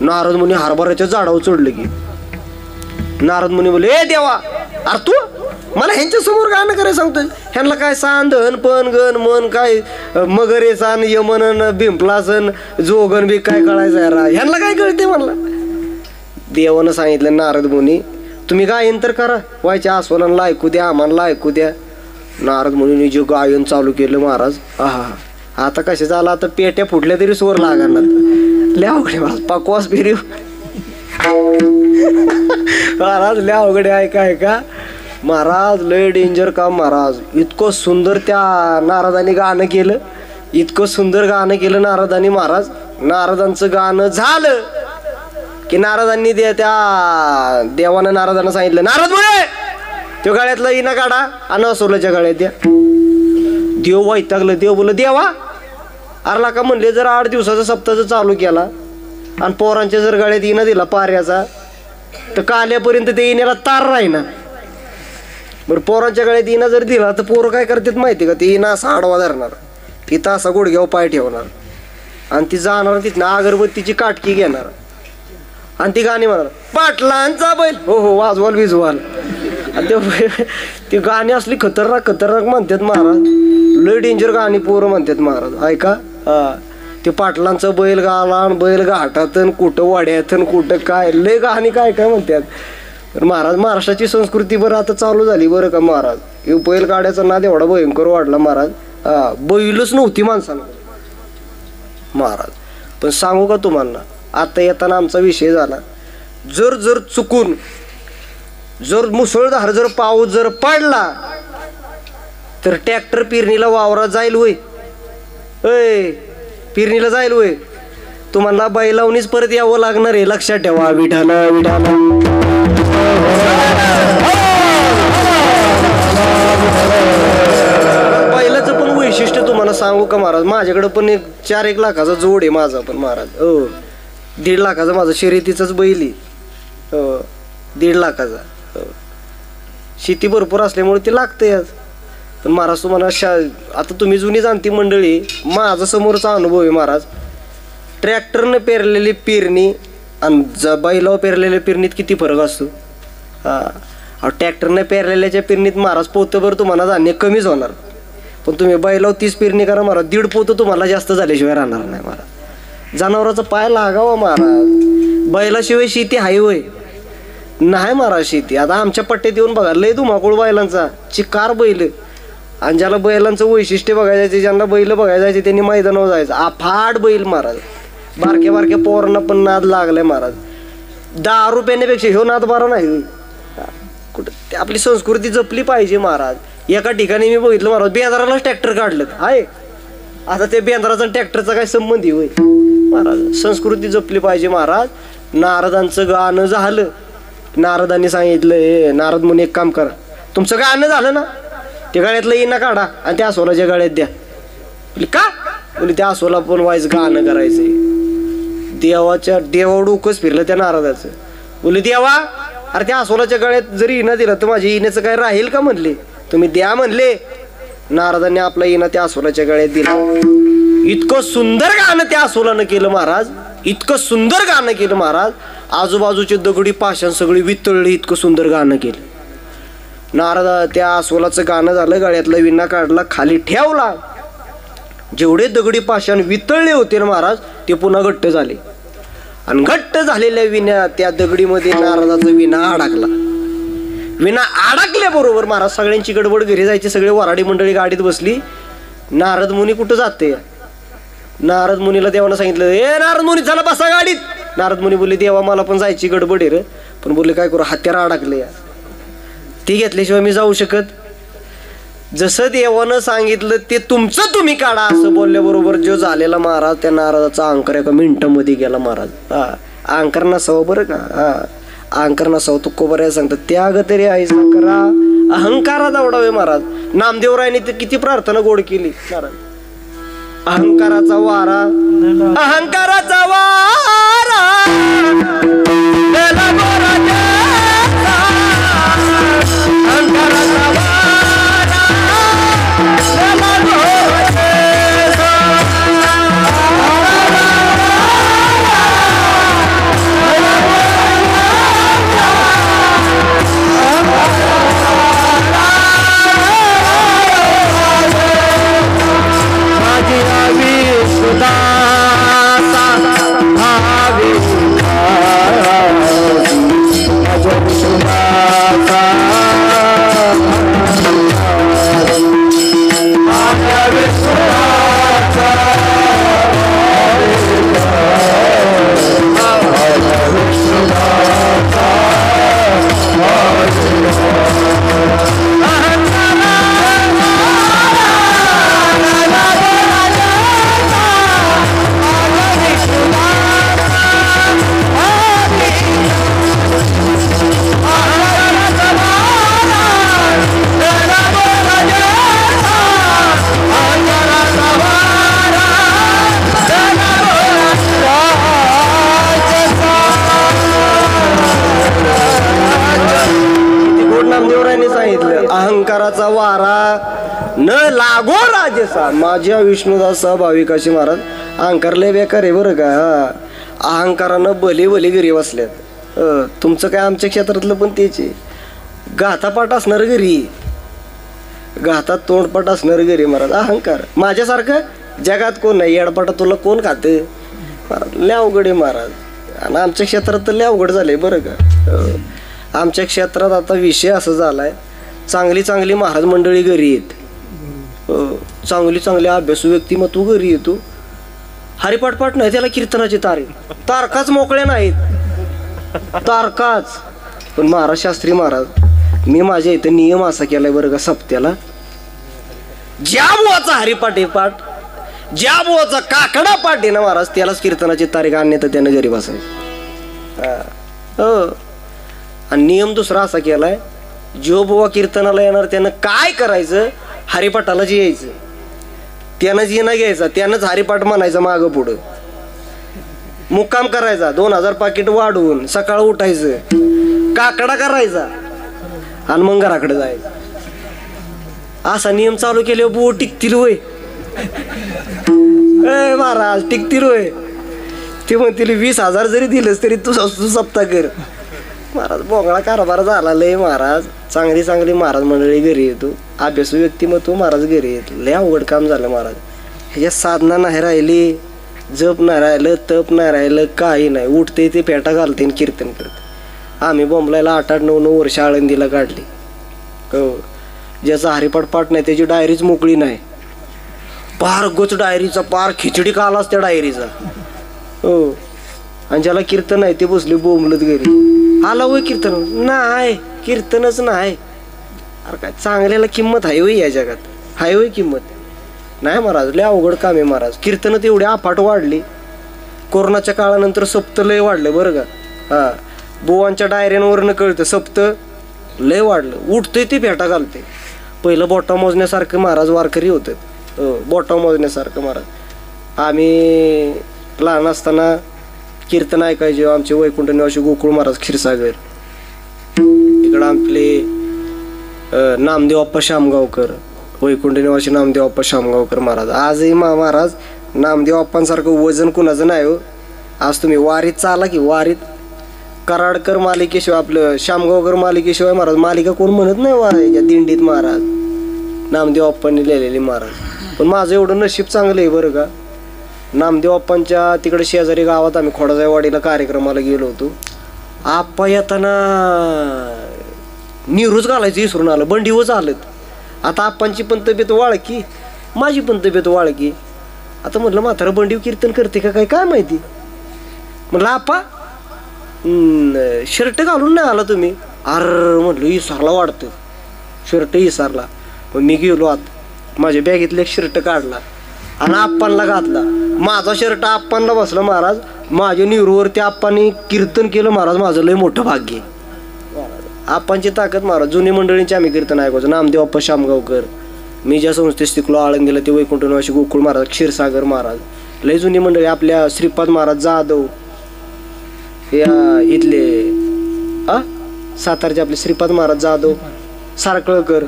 D: नारद मुनी हरभऱ्याच्या झाडावर चढलं की नारद मुनी बोले ए देवा, अरे तू मला ह्यांच्या समोर गाणं करायला सांगतोय? ह्यांना काय सांधन पण गण मन काय मगरे सान यमन भिंपलासन जोगन बी काय कळायचं यार, ह्यांना काय कळते म्हणला. देवानं सांगितलं नारद मुनी तुम्ही गायन तर करा, व्हायच्या आस्वानाला ऐकू द्या, आम्हाला ऐकू द्या. नारद मुनीने जे गायन चालू केलं महाराज, आता कसे झालं, आता पेट्या फुटल्या तरी स्वर लागणार. लय अवघडे महाराज, पकवास फिरीव महाराज, लय अवघडे आहे काय का महाराज, लय डेंजर काम महाराज. इतकं सुंदर त्या नारदाने गाणं केलं, इतकं सुंदर गाणं केलं नारदानी महाराज. नारदांचं गाणं झालं की नारदांनी त्या देवानं नारदांना सांगितलं नारद मुळे त्यो गाळ्यातला इना काढा आणि असोलाच्या गाळ्यात द्या. देव वैतागलं. देव बोल देवा अरला का म्हणले जर 8 दिवसाचा सप्ताह चालू केला आणि पोरांच्या जर गाळ्यात इना दिला पाऱ्याचा तर काल्यापर्यंत ते इण्याला तार राहीना. बरं पोरांच्या गाळ्यात इना जर दिला तर पोरं काय करतात माहिती का, ते इना असा आडवा धरणार, तिथं असा गुडघ्यावर पाय ठेवणार आणि ती जाणार तिथनं अगरबत्तीची काटकी घेणार आणि ती गाणी म्हणणार पाटलांचा बैल हो हो वाजवाल विजवाल. आणि ती गाणी असली खतरनाक खतरनाक म्हणतात महाराज, लय डेंजर गाणी पोरं म्हणतात महाराज. ऐका ते पाटलांचा बैल गाला बैल घाटातन कुठं वाड्यातन कुठं काय लय गाणी काय काय म्हणतात. तर महाराज महाराष्ट्राची संस्कृती बरं आता चालू झाली बरं का महाराज. हे बैल गाड्याचा नाद एवढा भयंकर वाढला महाराज, बैलच नव्हती माणसाला महाराज. पण सांगू का तुम्हाला, आता येताना आमचा विषय झाला, जर जर चुकून जर मुसळधार जर पाऊस जर पडला तर ट्रॅक्टर पेरणीला वावरात जाईल होय, पेरणीला जाईल होय, तुम्हाला बैलावणीच परत यावं लागणार आहे, लक्षात ठेवा. विठाला विठाला बैलाचं पण वैशिष्ट्य तुम्हाला सांगू का महाराज, माझ्याकडे पण 4-1 लाखाचा जोड आहे माझा पण महाराज. 1.5 लाखाचा माझा शर्यतीचाच बैल आहे, 1.5 लाखाचा. शेती भरपूर असल्यामुळे ते लागतंय आज. पण महाराज तुम्हाला आता तुम्ही जुनी जाणती मंडळी, माझा समोरचा अनुभव आहे महाराज. ट्रॅक्टरनं पेरलेली पेरणी आणि बैलावर पेरलेल्या पेरणीत किती फरक असतो. ट्रॅक्टरनं पेरलेल्याच्या पेरणीत महाराज पोतभर तुम्हाला धान्य कमीच होणार, पण तुम्ही बैलावर 30 पेरणी करा महाराज, 1.5 पोतं तुम्हाला जास्त झाल्याशिवाय राहणार नाही महाराज. जनावराचा पाय लागावा महाराज, बैलाशिवाय शेती हाय होय नाही महाराज शेती. आता आमच्या पट्ट्यात येऊन बघा लय धुमाकूळ बैलांचा, चिकार बैल. आणि ज्याला बैलांचं वैशिष्ट्य बघायला जायचे, ज्यांना बैल बघायला जायचे त्यांनी मैदानावर जायचं. अफाट बैल महाराज, बारक्या बारक्या पोरांना पण नाद लागलाय महाराज. 10 रुपयापेक्षा ह्यो नाद बरा नाही कुठं. आपली संस्कृती जपली पाहिजे महाराज. एका ठिकाणी मी बघितलं महाराज, बेंद्रालाच ट्रॅक्टर काढलं आहे. आता ते बेंद्राचा ट्रॅक्टरचा काय संबंधी होय महाराज. संस्कृती जपली पाहिजे महाराज. नारदांचं गाणं झालं, नारदांनी सांगितलं हे नारद मुनी एक काम करा, तुमचं गाणं झालं ना ते गाळ्यातलं इना काढा आणि त्या आसोलाच्या गाळ्यात द्या. बोले का? बोले त्या आसोला पण व्हायचं गाणं करायचंय. देवा डोकंच फिरलं त्या नारदाचं. बोले देवा अरे त्या आसोलाच्या गाळ्यात जरी इना दिला तर माझ्या इण्याचं काय राहील का म्हणले, तुम्ही द्या म्हणले. नारदांनी आपला इना त्या आसोलाच्या गाळ्यात दिला. इतकं सुंदर गाणं त्या आसोलानं केलं महाराज, इतकं सुंदर गाणं केलं महाराज. आजूबाजूचे दगडी पाषाण सगळी वितळली, इतकं सुंदर गाणं केलं. नारद त्या आसोलाचं गाणं झालं, गळ्यातला विणा काढला, खाली ठेवला. जेवढे दगडी पाषाण वितळले होते ना महाराज ते पुन्हा घट्ट झाले. आणि घट्ट झालेल्या विण्या त्या दगडीमध्ये नारदाचा विणा अडकला. विणा अडकल्याबरोबर महाराज सगळ्यांची गडबड, घरी जायची, सगळे वराडी मंडळी गाडीत बसली. नारद मुनी कुठं जाते? नारद मुनीला देवानं सांगितलं ए नारद मुनी चला बसा गाडीत. नारद मुनी बोलले देवा मला पण जायची गडबड आहे रे, पण बोलले काय करू हत्यार अडकले, ती घेतल्याशिवाय मी जाऊ शकत. जसं देवानं सांगितलं ते तुमचं तुम्ही काढा असं बोलल्याबरोबर जो झालेला महाराज त्या नारदाचा अहंकार एका मिनिटामध्ये गेला महाराज. अहंकार नसावं बरं का, अहंकार नसावं. तुकोबऱ्या सांगतात त्याग तरी आहे करा अहंकारात आवडावे महाराज. नामदेवरायांनी तर किती प्रार्थना गोड केली महाराज. अहंकाराचा वारा, अहंकाराचा वारा अहंकाराचा वारा अहंकाराचा वारा न लागो राजेसा. माझ्या विष्णुदासा भाविकाशी महाराज अहंकार लय बेकार आहे बरं का. अहंकारानं भले भले घरी बसल्यात. तुमचं काय आमच्या क्षेत्रातलं पण तेच आहे. घातापाट असणार घरी, घातात तोंडपाट असणार घरी महाराज. अहंकार माझ्यासारखं जगात कोण नाही. येडपाटा तुला कोण खाते महाराज. लय अवघड आहे महाराज. आणि आमच्या क्षेत्रात तर लय अवघड झालंय बरं का. आमच्या क्षेत्रात आता विषय असा झालाय, चांगली चांगली महाराज मंडळी घरी येत, चांगली चांगली अभ्यासू व्यक्तिमत्व घरी येतो. हरिपाठपाठ नाही त्याला कीर्तनाची तारखाच मोकळ्या नाहीत, तारखाच. पण महाराज शास्त्री महाराज मी माझ्या इथं नियम असा केलाय बरं का, सप्त्याला ज्या बुवाचा हरिपाठ आहे पाठ, ज्या बुवाचा काकडा पाठ आहे ना महाराज त्यालाच कीर्तनाची तारीख आणणे तर त्यानं घरी बसायचं. आणि नियम दुसरा असा केलाय, जो बुवा कीर्तनाला येणार त्यानं काय करायचं, हरिपाठालाच यायचं, त्यानंच येणं घ्यायचा, त्यानंच हरिपाठ म्हणायचं मागं पुढं, मुक्काम करायचा, 2000 पाकिट वाढवून सकाळ उठायचं, काकडा करायचा आणि मग घराकडे जायचं. असा नियम चालू केल्यावर बुवा टिकतील होय महाराज, टिकतील होय. ते म्हणतील 20,000 जरी दिलंस तरी तू सप्ताह कर महाराज. बोंगळा कारभार झाला लय महाराज. चांगली चांगली महाराज मंडळी घरी येतो, अभ्यासू व्यक्तिमत्व महाराज घरी येतो. लय अवघड काम झालं महाराज. ह्याच्यात साधना नाही राहिली, जप नाही राहिलं, तप नाही राहिलं, काही नाही. उठते ते पेटा घालते आणि कीर्तन करते. आम्ही बोंबलायला 8-9 वर्ष आळंदीला काढली. हो, ज्याचा हरिपाठ पाठ नाही त्याची डायरीच मोकळी नाही. पार गोच डायरीचा, पार खिचडी कालाच त्या डायरीचा. हो, आणि ज्याला कीर्तन आहे ते बसले बोंबलत घरी. आला होय कीर्तन नाही, कीर्तनच नाही. अरे काय चांगल्याला किंमत आहे होय या जगात, हाय होय किंमत नाही महाराज. लय अवघड काम आहे महाराज. कीर्तन तेवढी अफाट वाढली. कोरोनाच्या काळानंतर सप्त लय वाढलं बरं का. हा, बुवांच्या डायऱ्यांवरनं कळतं सप्त लय वाढलं. उठते ते फेटा घालते. पहिलं बोटा मोजण्यासारखं महाराज वारकरी होतं. बोटा मोजण्यासारखं महाराज. आम्ही लहान असताना कीर्तन ऐकायचे आमचे वैकुंठ निवासी गोकुळ महाराज क्षीरसागर. इकडं आपले नामदेव अप्पा शामगावकर, वैकुंठ निवासी नामदेव अप्पा शामगावकर महाराज. आजही महाराज नामदेव अप्पांसारखं वजन कुणाचं नाही हो. आज तुम्ही वारीत चाला की वारीत कराडकर मालिकेशिवाय, आपलं शामगावकर मालिकेशिवाय महाराज मालिका कोण म्हणत नाही वारीच्या दिंडीत महाराज. नामदेव अप्पांनी लिहिलेली महाराज. पण माझं एवढं नशीब चांगलं आहे बरं का. नामदेव अप्पांच्या तिकडे शेजारी गावात आम्ही खोडाजायवाडीला कार्यक्रमाला गेलो होतो. आप्पा येताना निरूच घालायचं विसरून आलं, बंडीवच आलं. आता आप्पांची पण तब्येत वाळकी, माझी पण तब्येत वाळकी. आता म्हटलं म्हातारा बंडीव कीर्तन करते का काय माहिती. म्हटलं आप्पा शर्ट घालून नाही आला तुम्ही. अरे म्हटलं इसारला वाढतं, शर्ट इसारला. मग मी गेलो आत, माझ्या बॅगेतले एक शर्ट काढला आणि आप्पांना घातला. माझा शर्ट आप्पांना बसला महाराज. माझ्या निरूवरती आप्पांनी कीर्तन केलं महाराज. माझं लय मोठं भाग्य. आप्पांची ताकद महाराज. जुनी मंडळींची आम्ही कीर्तन ऐकायचो. नामदेव अप्पा शामगावकर, मी ज्या संस्थेत शिकलो आळंदीला ते वैकुंठ निवासी गोकुळ महाराज, क्षीरसागर महाराज, लय जुनी मंडळी. आपल्या श्रीपाद महाराज जाधव या इथले सातारचे आपले श्रीपाद महाराज जाधव, सारकळकर.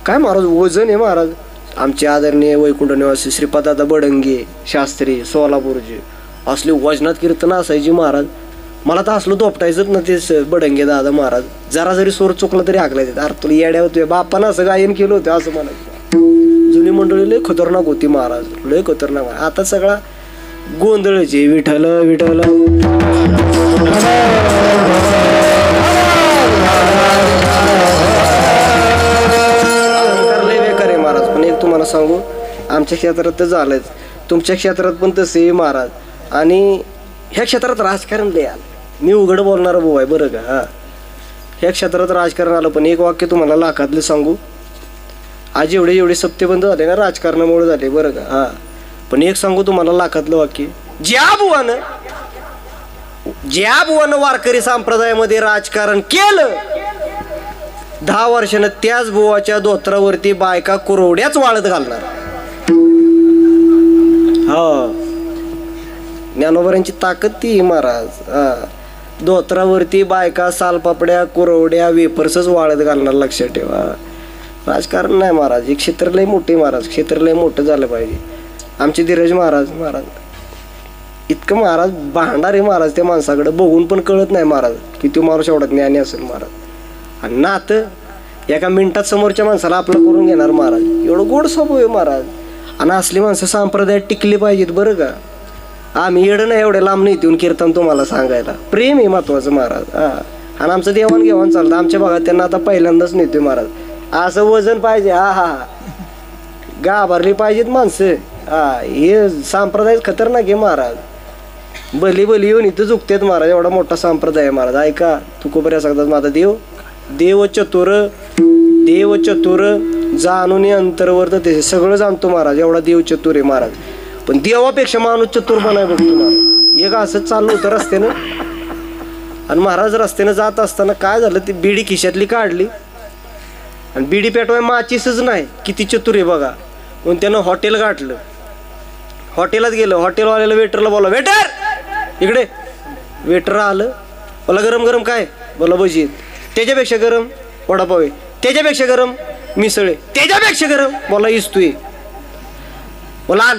D: काय महाराज वजन आहे महाराज. आमचे आदरणीय वैकुंठ निवासी श्रीपाददादा बडंगे शास्त्री सोलापूरचे, असले वजनात कीर्तन असायची महाराज. मला तर असलं दोपटायचंच ना ते बडंगे दादा महाराज. जरा जरी सोर चुकला तरी हाकलायचे. अरे तुला येड्या होतोय बापानं असं गायन केलं होतं असं म्हणायचं. जुनी मंडळी लय खतरनाक होती महाराज, लय खतरनाक. आता सगळा गोंधळचे. विठ्ठल विठ्ठल महाराज. पण एक तुम्हाला सांगू, आमच्या क्षेत्रात तर झालंच, तुमच्या क्षेत्रात पण तसे आहे महाराज. आणि ह्या क्षेत्रात राजकारण लय आलं. मी उघड बोलणारा भाऊ आहे बरं का. हा, ह्या क्षेत्रात राजकारण आलं. पण एक वाक्य तुम्हाला लाखातले सांगू, आज एवढे सप्ते बंद झाले ना राजकारणामुळे झाले बरं का. हा, पण एक सांगू तुम्हाला लाखातलं वाक्य, ज्या बुवानं वारकरी संप्रदायामध्ये राजकारण केलं 10 वर्षानं त्याच बुवाच्या धोत्रावरती बायका कुरवड्याच वाळत घालणार. हा, ज्ञानोबरांची ताकद ती महाराज. हा, धोत्रावरती बायका सालपापड्या कुरवड्या वेपर्सच वाळत घालणार. लक्षात ठेवा. राजकारण नाही महाराज, हे क्षेत्र लय मोठे महाराज, क्षेत्र लय मोठं झालं पाहिजे. आमचे धीरज महाराज इतकं महाराज भांडारे महाराज, त्या माणसाकडे बघून पण कळत नाही महाराज की तो माणूस एवढा ज्ञानी असेल महाराज. आणि नातं एका मिनिटात समोरच्या माणसाला आपलं करून घेणार महाराज, एवढं गोड स्वभाव आहे महाराज. आणि असली माणसं संप्रदायात टिकली पाहिजेत बरं का. आम्ही येडं नाही एवढ्या लांब नाही येऊन कीर्तन तुम्हाला सांगायला, प्रेम आहे महत्वाचं महाराज. हा, आणि आमचं देवाणघेवाण चालतं आमच्या भागात, त्यांना आता पहिल्यांदाच नेतोय महाराज. असं वजन पाहिजे, हा हा गाभारली पाहिजेत माणसं. हा, हे संप्रदाय खतरनाक आहे महाराज. भली येऊन इथं झुकतेत महाराज, एवढा मोठा संप्रदाय आहे महाराज. ऐका तुकोबऱ्या सांगतात माझा देव चतुर जाणून अंतर्वर्त ते सगळं जाणतो महाराज, एवढा देव चतुर आहे महाराज. पण देवापेक्षा माणूस चतुर बनाय बघतो महाराज. एक असंच चाललं होतं रस्त्यानं, आणि महाराज रस्त्यानं जात असताना काय झालं, ती बिडी खिशातली काढली आणि बिडी पेटवाय माचीसच नाही. किती चतुर आहे बघा. म्हणून त्यानं हॉटेल गाठलं, हॉटेलात गेलं, हॉटेलवाल्याला वेटरला बोला, वेटर इकडे. वेटर आलं, बोला गरम गरम काय, बोला भजी, त्याच्यापेक्षा गरम वडापाव आहे, त्याच्यापेक्षा गरम मिसळ आहे, त्याच्यापेक्षा गरम बोला इस्तू आहे, बोला आण.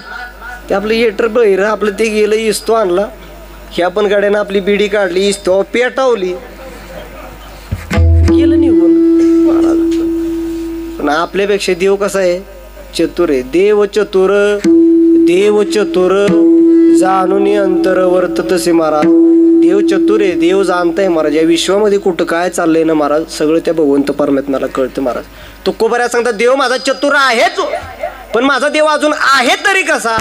D: ते आपलं वेटर बहिर आपलं ते गेलं, इस्तो आणला. ह्या पण गाड्यानं आपली बिडी काढली, इस्तो पेटावली, गेलं निघून महाराज. पण आपल्यापेक्षा देव कसा आहे, चतुर आहे. देव चतुर जाणून अंतरवर्त तसे महाराज. देव चतुर आहे, देव जाणताय महाराज. या विश्वामध्ये कुठं काय चाललंय ना महाराज, सगळं त्या भगवंत परमात्म्याला कळतं महाराज. तुकोबऱ्या सांगतात देव माझा चतुर आहेच, पण माझा देव अजून आहे तरी कसा.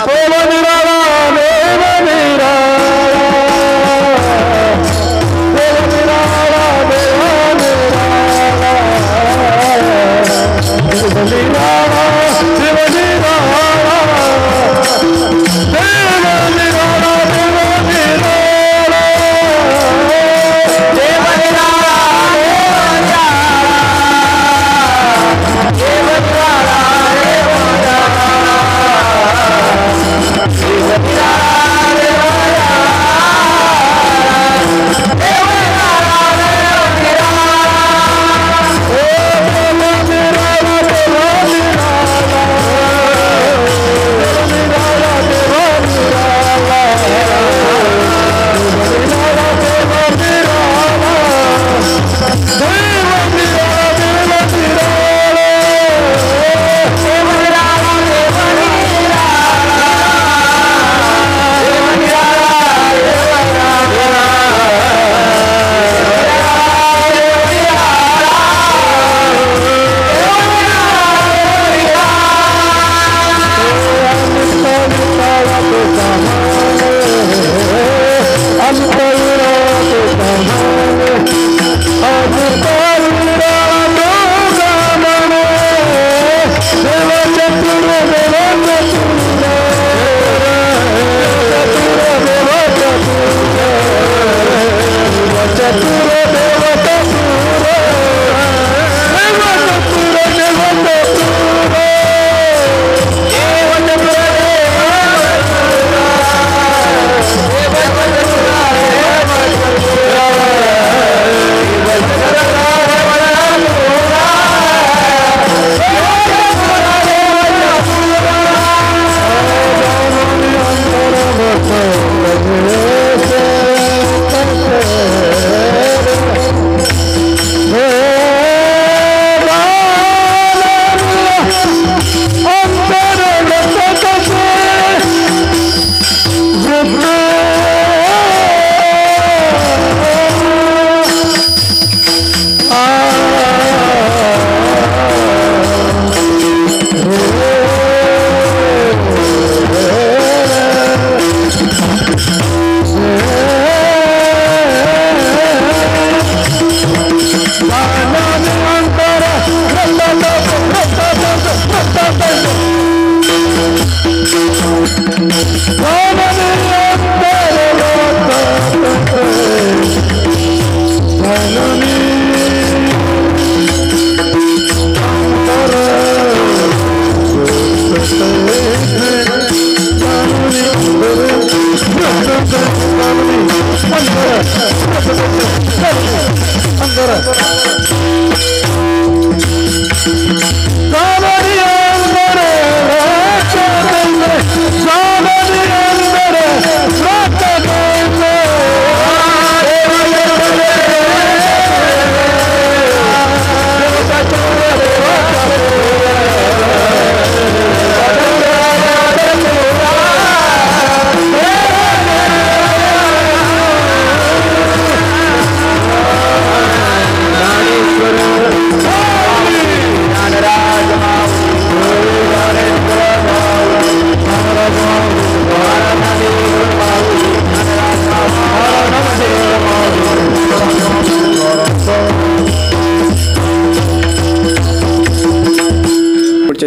B: अंदर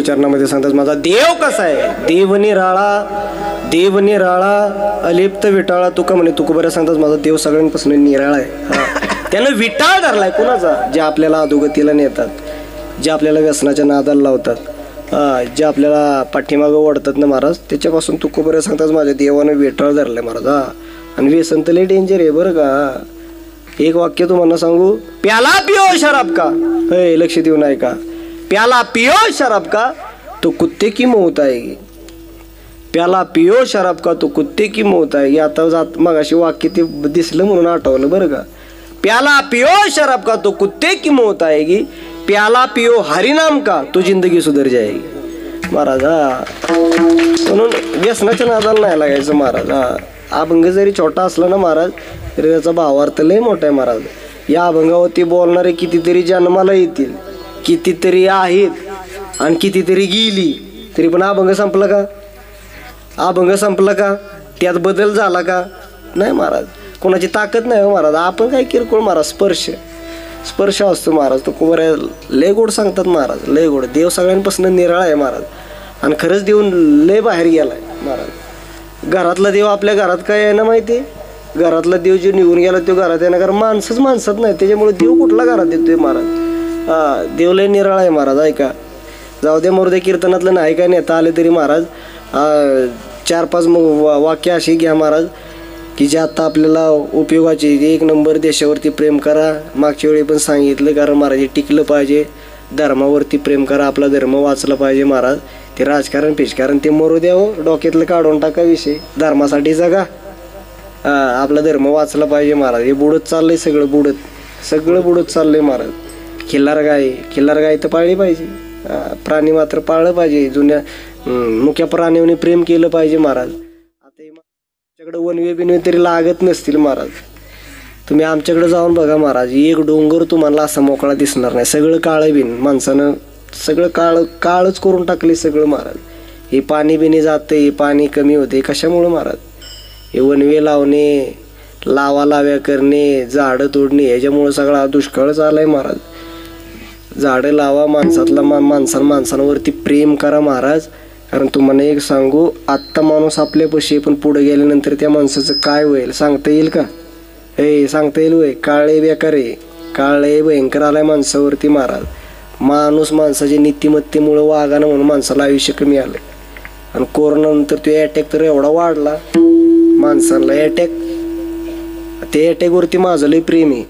D: देवाच्या चरणामध्ये सांगतात माझा देव कसा आहे. देव निराळा अलिप्त विटाळा. तुका म्हणे तुकोबऱ्या सांगतात माझा देव सगळ्यांपासून निराळा आहे. त्यानं विटाळ धरलाय कुणाचा, जे आपल्याला अधोगतीला नेतात, जे आपल्याला व्यसनाच्या नादाला लावतात, जे आपल्याला पाठीमागं ओढतात ना महाराज, त्याच्यापासून तुकोबऱ्या सांगतात माझ्या देवानं विटाळ धरलाय महाराज. आणि व्यसन तर लय डेंजर आहे बरं का. एक वाक्य तुम्हाला सांगू, प्याला पिओ शराब का, हे लक्ष देऊन ऐका, प्याला पिओ शराब का तो कुत्ते की मौत आएगी. प्याला पिओ शराब का तो कुत्ते की मौत आएगी. आता जात मग अशी वाक्य ते दिसलं म्हणून आठवलं बरं का. प्याला पिओ शराब का तो कुत्ते की मौत आएगी, प्याला पिओ हरिनाम का तो जिंदगी सुधर जाएगी. महाराज म्हणून व्यसनाच्या नादाला नाही लागायचं महाराज. अभंग जरी छोटा असला ना महाराज तरी त्याचा भावार्थ लय मोठा आहे महाराज. या अभंगावरती बोलणारे कितीतरी जन्माला येतील, कितीतरी आहेत आणि कितीतरी गेली, तरी पण अभंग संपला का. अभंग संपला का, त्यात बदल झाला का नाही महाराज. कोणाची ताकद नाही हो महाराज. आपण काय किरकोळ महाराज, स्पर्श असतो महाराज. तो कुमाऱ्या लय गोड सांगतात महाराज, लय गोड. देव सगळ्यांपासून निराळा आहे महाराज. आणि खरंच देऊन लय बाहेर गेलाय महाराज. घरातला देव आपल्या घरात काय आहे ना माहिती. घरातला देव जो निघून गेला तो घरात आहे ना, कारण माणसंच माणसात नाही, त्याच्यामुळे देव कुठला घरात येतोय महाराज. देव लय निराळा आहे महाराज. ऐका, जाऊ दे मरू दे कीर्तनातलं नाही काय नेता आले तरी महाराज 4-5 वाक्य अशी घ्या महाराज की जे आता आपल्याला उपयोगाचे. 1 नंबर देशावरती प्रेम करा. मागच्या वेळी पण सांगितलं, कारण महाराज टिकलं पाहिजे. धर्मावरती प्रेम करा, आपला धर्म वाचला पाहिजे महाराज. ते राजकारण पिचकारण ते मरू द्या हो, डोक्यातलं काढून टाका विषय. धर्मासाठी जगा, आपला धर्म वाचला पाहिजे महाराज. हे बुडत चाललंय सगळं बुडत चाललंय महाराज. खिल्लार गाय तर पाळली पाहिजे. प्राणी मात्र पाळलं पाहिजे. जुन्या मुख्या प्राणीने प्रेम केलं पाहिजे महाराज. आता आमच्याकडे वनवे बिनवे तरी लागत नसतील महाराज. तुम्ही आमच्याकडे जाऊन बघा महाराज, एक डोंगर तुम्हाला असा मोकळा दिसणार नाही. सगळं काळं बिन माणसानं सगळं काळच करून टाकले सगळं महाराज. हे पाणी बिनी जाते, हे पाणी कमी होते कशामुळं महाराज. हे वनवे लावणे, लाव्या करणे, झाडं तोडणे, ह्याच्यामुळं सगळा दुष्काळच आलाय महाराज. झाडं लावा, माणसांवरती प्रेम करा महाराज. कारण तुम्हाला एक सांगू, आत्ता माणूस आपल्यापाशी पण पुढे गेल्यानंतर त्या माणसाचं काय होईल सांगता येईल का. सांगता येईल वय. काळे बेकार आहे, काळे भयंकर आलाय माणसावरती महाराज. माणसाच्या नीतिमत्तेमुळे वागानं म्हणून माणसाला आयुष्य कमी आलंय. आणि कोरोनानंतर तो अटॅक तर एवढा वाढला माणसाला. अटॅक, ते अटॅकवरती माझं लय प्रेम आहे.